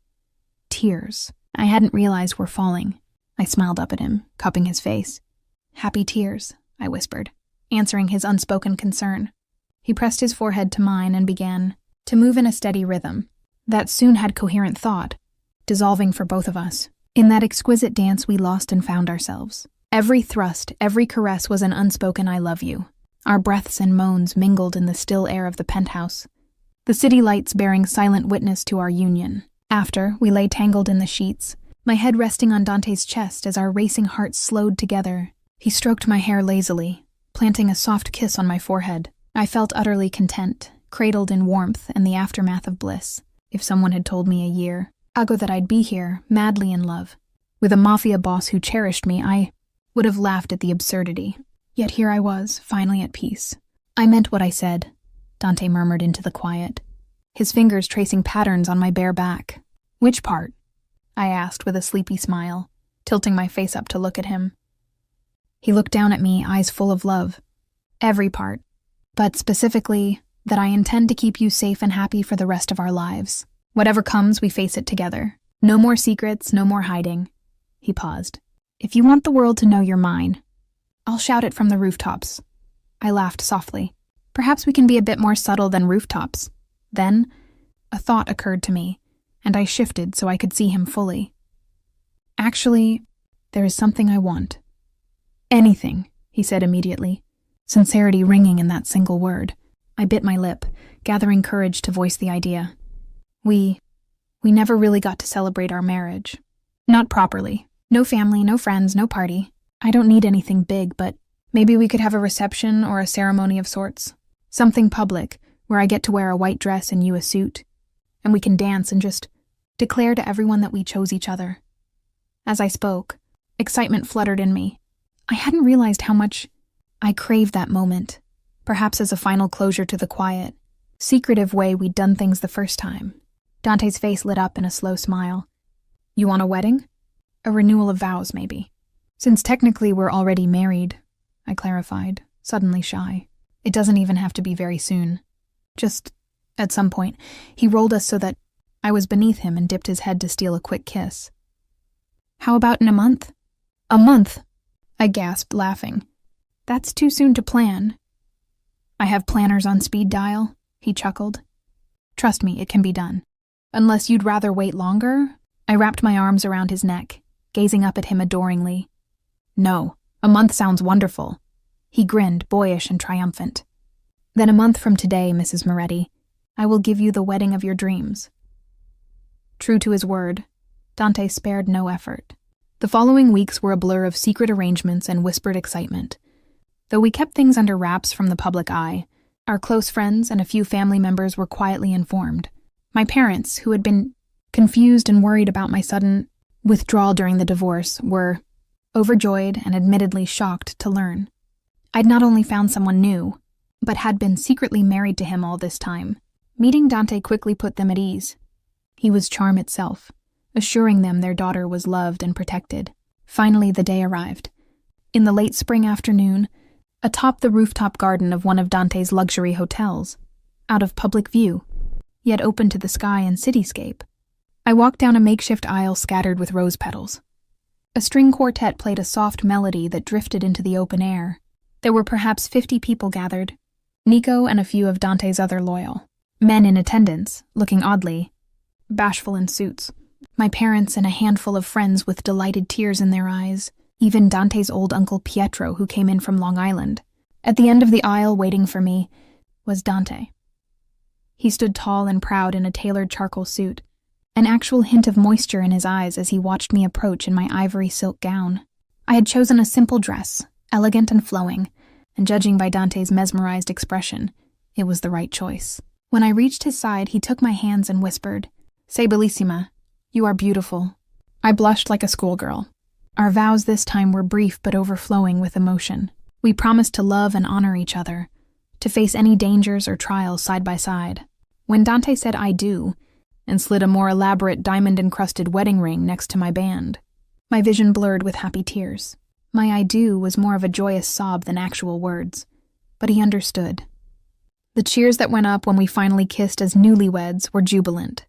Tears I hadn't realized were falling. I smiled up at him, cupping his face. Happy tears, I whispered, answering his unspoken concern. He pressed his forehead to mine and began to move in a steady rhythm that soon had coherent thought, dissolving for both of us. In that exquisite dance we lost and found ourselves. Every thrust, every caress was an unspoken I love you. Our breaths and moans mingled in the still air of the penthouse, the city lights bearing silent witness to our union. After, we lay tangled in the sheets, my head resting on Dante's chest as our racing hearts slowed together. He stroked my hair lazily, planting a soft kiss on my forehead. I felt utterly content, cradled in warmth and the aftermath of bliss. If someone had told me a year ago that I'd be here, madly in love, with a Mafia boss who cherished me, I would have laughed at the absurdity. Yet here I was, finally at peace. I meant what I said, Dante murmured into the quiet, his fingers tracing patterns on my bare back. Which part? I asked with a sleepy smile, tilting my face up to look at him. He looked down at me, eyes full of love. Every part, but specifically that I intend to keep you safe and happy for the rest of our lives. Whatever comes, we face it together. No more secrets, no more hiding. He paused. If you want the world to know you're mine, I'll shout it from the rooftops. I laughed softly. Perhaps we can be a bit more subtle than rooftops. Then, a thought occurred to me, and I shifted so I could see him fully. Actually, there is something I want. Anything, he said immediately, sincerity ringing in that single word. I bit my lip, gathering courage to voice the idea. We never really got to celebrate our marriage. Not properly. No family, no friends, no party. I don't need anything big, but maybe we could have a reception or a ceremony of sorts. Something public, where I get to wear a white dress and you a suit, and we can dance and just declare to everyone that we chose each other. As I spoke, excitement fluttered in me. I hadn't realized how much I craved that moment, perhaps as a final closure to the quiet, secretive way we'd done things the first time. Dante's face lit up in a slow smile. You want a wedding? A renewal of vows, maybe. Since technically we're already married, I clarified, suddenly shy. It doesn't even have to be very soon. Just, at some point, he rolled us so that I was beneath him and dipped his head to steal a quick kiss. How about in a month? A month? I gasped, laughing. That's too soon to plan. I have planners on speed dial, he chuckled. Trust me, it can be done. Unless you'd rather wait longer? I wrapped my arms around his neck, gazing up at him adoringly. No, a month sounds wonderful. He grinned, boyish and triumphant. Then a month from today, Mrs. Moretti, I will give you the wedding of your dreams. True to his word, Dante spared no effort. The following weeks were a blur of secret arrangements and whispered excitement. Though we kept things under wraps from the public eye, our close friends and a few family members were quietly informed. My parents, who had been confused and worried about my sudden withdrawal during the divorce, were overjoyed and admittedly shocked to learn. I'd not only found someone new, but had been secretly married to him all this time. Meeting Dante quickly put them at ease. He was charm itself, assuring them their daughter was loved and protected. Finally, the day arrived. In the late spring afternoon, atop the rooftop garden of one of Dante's luxury hotels, out of public view, yet open to the sky and cityscape, I walked down a makeshift aisle scattered with rose petals. A string quartet played a soft melody that drifted into the open air. There were perhaps 50 people gathered, Nico and a few of Dante's other loyal. Men in attendance, looking oddly bashful in suits. My parents and a handful of friends with delighted tears in their eyes. Even Dante's old uncle Pietro, who came in from Long Island. At the end of the aisle, waiting for me, was Dante. He stood tall and proud in a tailored charcoal suit, an actual hint of moisture in his eyes as he watched me approach in my ivory silk gown. I had chosen a simple dress, elegant and flowing, and judging by Dante's mesmerized expression, it was the right choice. When I reached his side, he took my hands and whispered, "Sei bellissima, you are beautiful." I blushed like a schoolgirl. Our vows this time were brief but overflowing with emotion. We promised to love and honor each other, to face any dangers or trials side by side. When Dante said "I do," and slid a more elaborate diamond-encrusted wedding ring next to my band, my vision blurred with happy tears. My "I do" was more of a joyous sob than actual words, but he understood. The cheers that went up when we finally kissed as newlyweds were jubilant.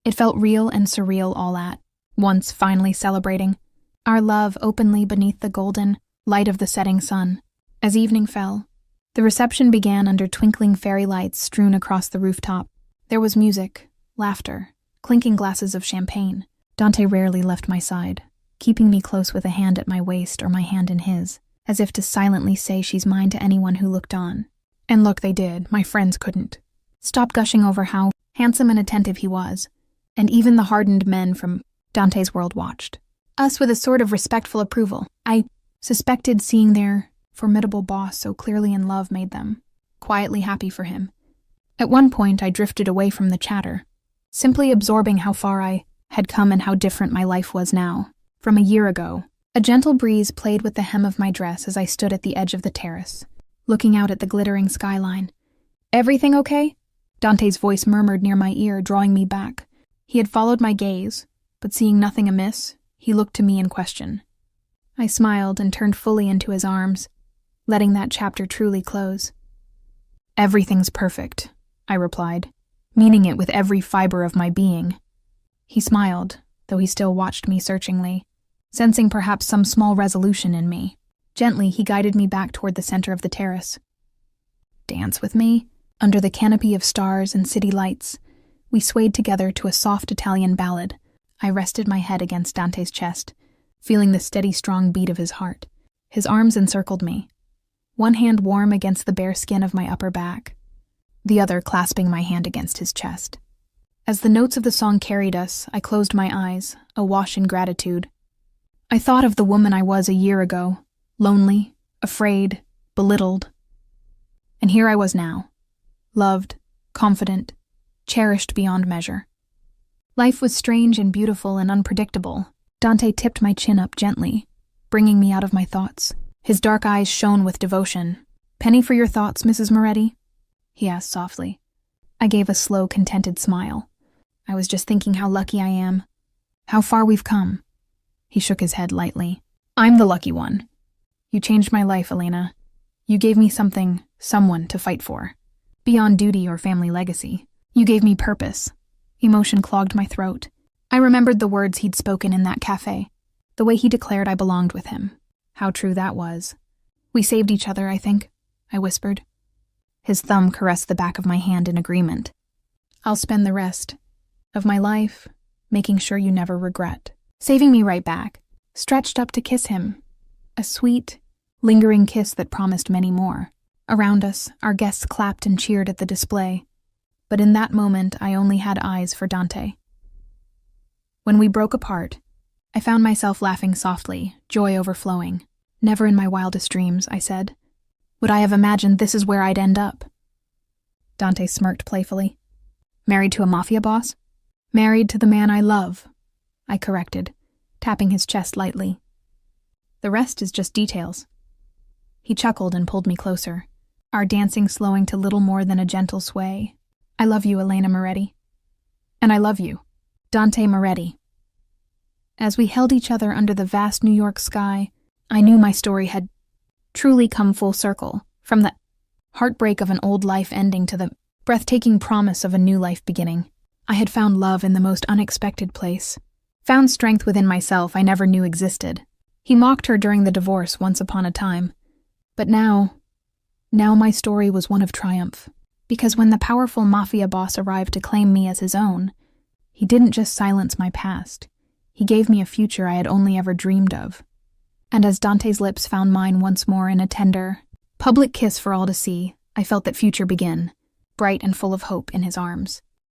It felt real and surreal all at once, finally celebrating our love openly beneath the golden light of the setting sun. As evening fell, the reception began under twinkling fairy lights strewn across the rooftop. There was music, laughter, clinking glasses of champagne. Dante rarely left my side, keeping me close with a hand at my waist or my hand in his. as if to silently say she's mine to anyone who looked on. And look, they did. My friends couldn't stop gushing over how handsome and attentive he was, and even the hardened men from Dante's world watched us with a sort of respectful approval. I suspected seeing their formidable boss so clearly in love made them quietly happy for him. At one point, I drifted away from the chatter, simply absorbing how far I had come and how different my life was now from a year ago. A gentle breeze played with the hem of my dress as I stood at the edge of the terrace, looking out at the glittering skyline. "Everything okay?" Dante's voice murmured near my ear, drawing me back. He had followed my gaze, but seeing nothing amiss, he looked to me in question. I smiled and turned fully into his arms, letting that chapter truly close. "Everything's perfect," I replied, meaning it with every fiber of my being. He smiled, though he still watched me searchingly, sensing perhaps some small resolution in me. Gently, he guided me back toward the center of the terrace. "Dance with me?" Under the canopy of stars and city lights, we swayed together to a soft Italian ballad. I rested my head against Dante's chest, feeling the steady, strong beat of his heart. His arms encircled me, one hand warm against the bare skin of my upper back, the other clasping my hand against his chest. As the notes of the song carried us, I closed my eyes, awash in gratitude. I thought of the woman I was a year ago, lonely, afraid, belittled. And here I was now, loved, confident, cherished beyond measure. Life was strange and beautiful and unpredictable. Dante tipped my chin up gently, bringing me out of my thoughts. His dark eyes shone with devotion. "Penny for your thoughts, Mrs. Moretti?" he asked softly. I gave a slow, contented smile. "I was just thinking how lucky I am, how far we've come." He shook his head lightly. "I'm the lucky one. You changed my life, Elena. You gave me someone to fight for. Beyond duty or family legacy. You gave me purpose." Emotion clogged my throat. I remembered the words he'd spoken in that cafe, the way he declared I belonged with him. How true that was. "We saved each other, I think," I whispered. His thumb caressed the back of my hand in agreement. "I'll spend the rest of my life making sure you never regret." Saving me right back, stretched up to kiss him. A sweet, lingering kiss that promised many more. Around us, our guests clapped and cheered at the display, but in that moment I only had eyes for Dante. When we broke apart, I found myself laughing softly, joy overflowing. "Never in my wildest dreams," I said, "would I have imagined this is where I'd end up." Dante smirked playfully. "Married to a Mafia boss?" "Married to the man I love," I corrected, tapping his chest lightly. "The rest is just details." He chuckled and pulled me closer, our dancing slowing to little more than a gentle sway. "I love you, Elena Moretti. And I love you, Dante Moretti." As we held each other under the vast New York sky, I knew my story had truly come full circle, from the heartbreak of an old life ending to the breathtaking promise of a new life beginning. I had found love in the most unexpected place, found strength within myself I never knew existed. He mocked her during the divorce once upon a time, but now my story was one of triumph, because when the powerful Mafia boss arrived to claim me as his own, he didn't just silence my past, he gave me a future I had only ever dreamed of. And as Dante's lips found mine once more in a tender, public kiss for all to see, I felt that future begin, bright and full of hope in his arms.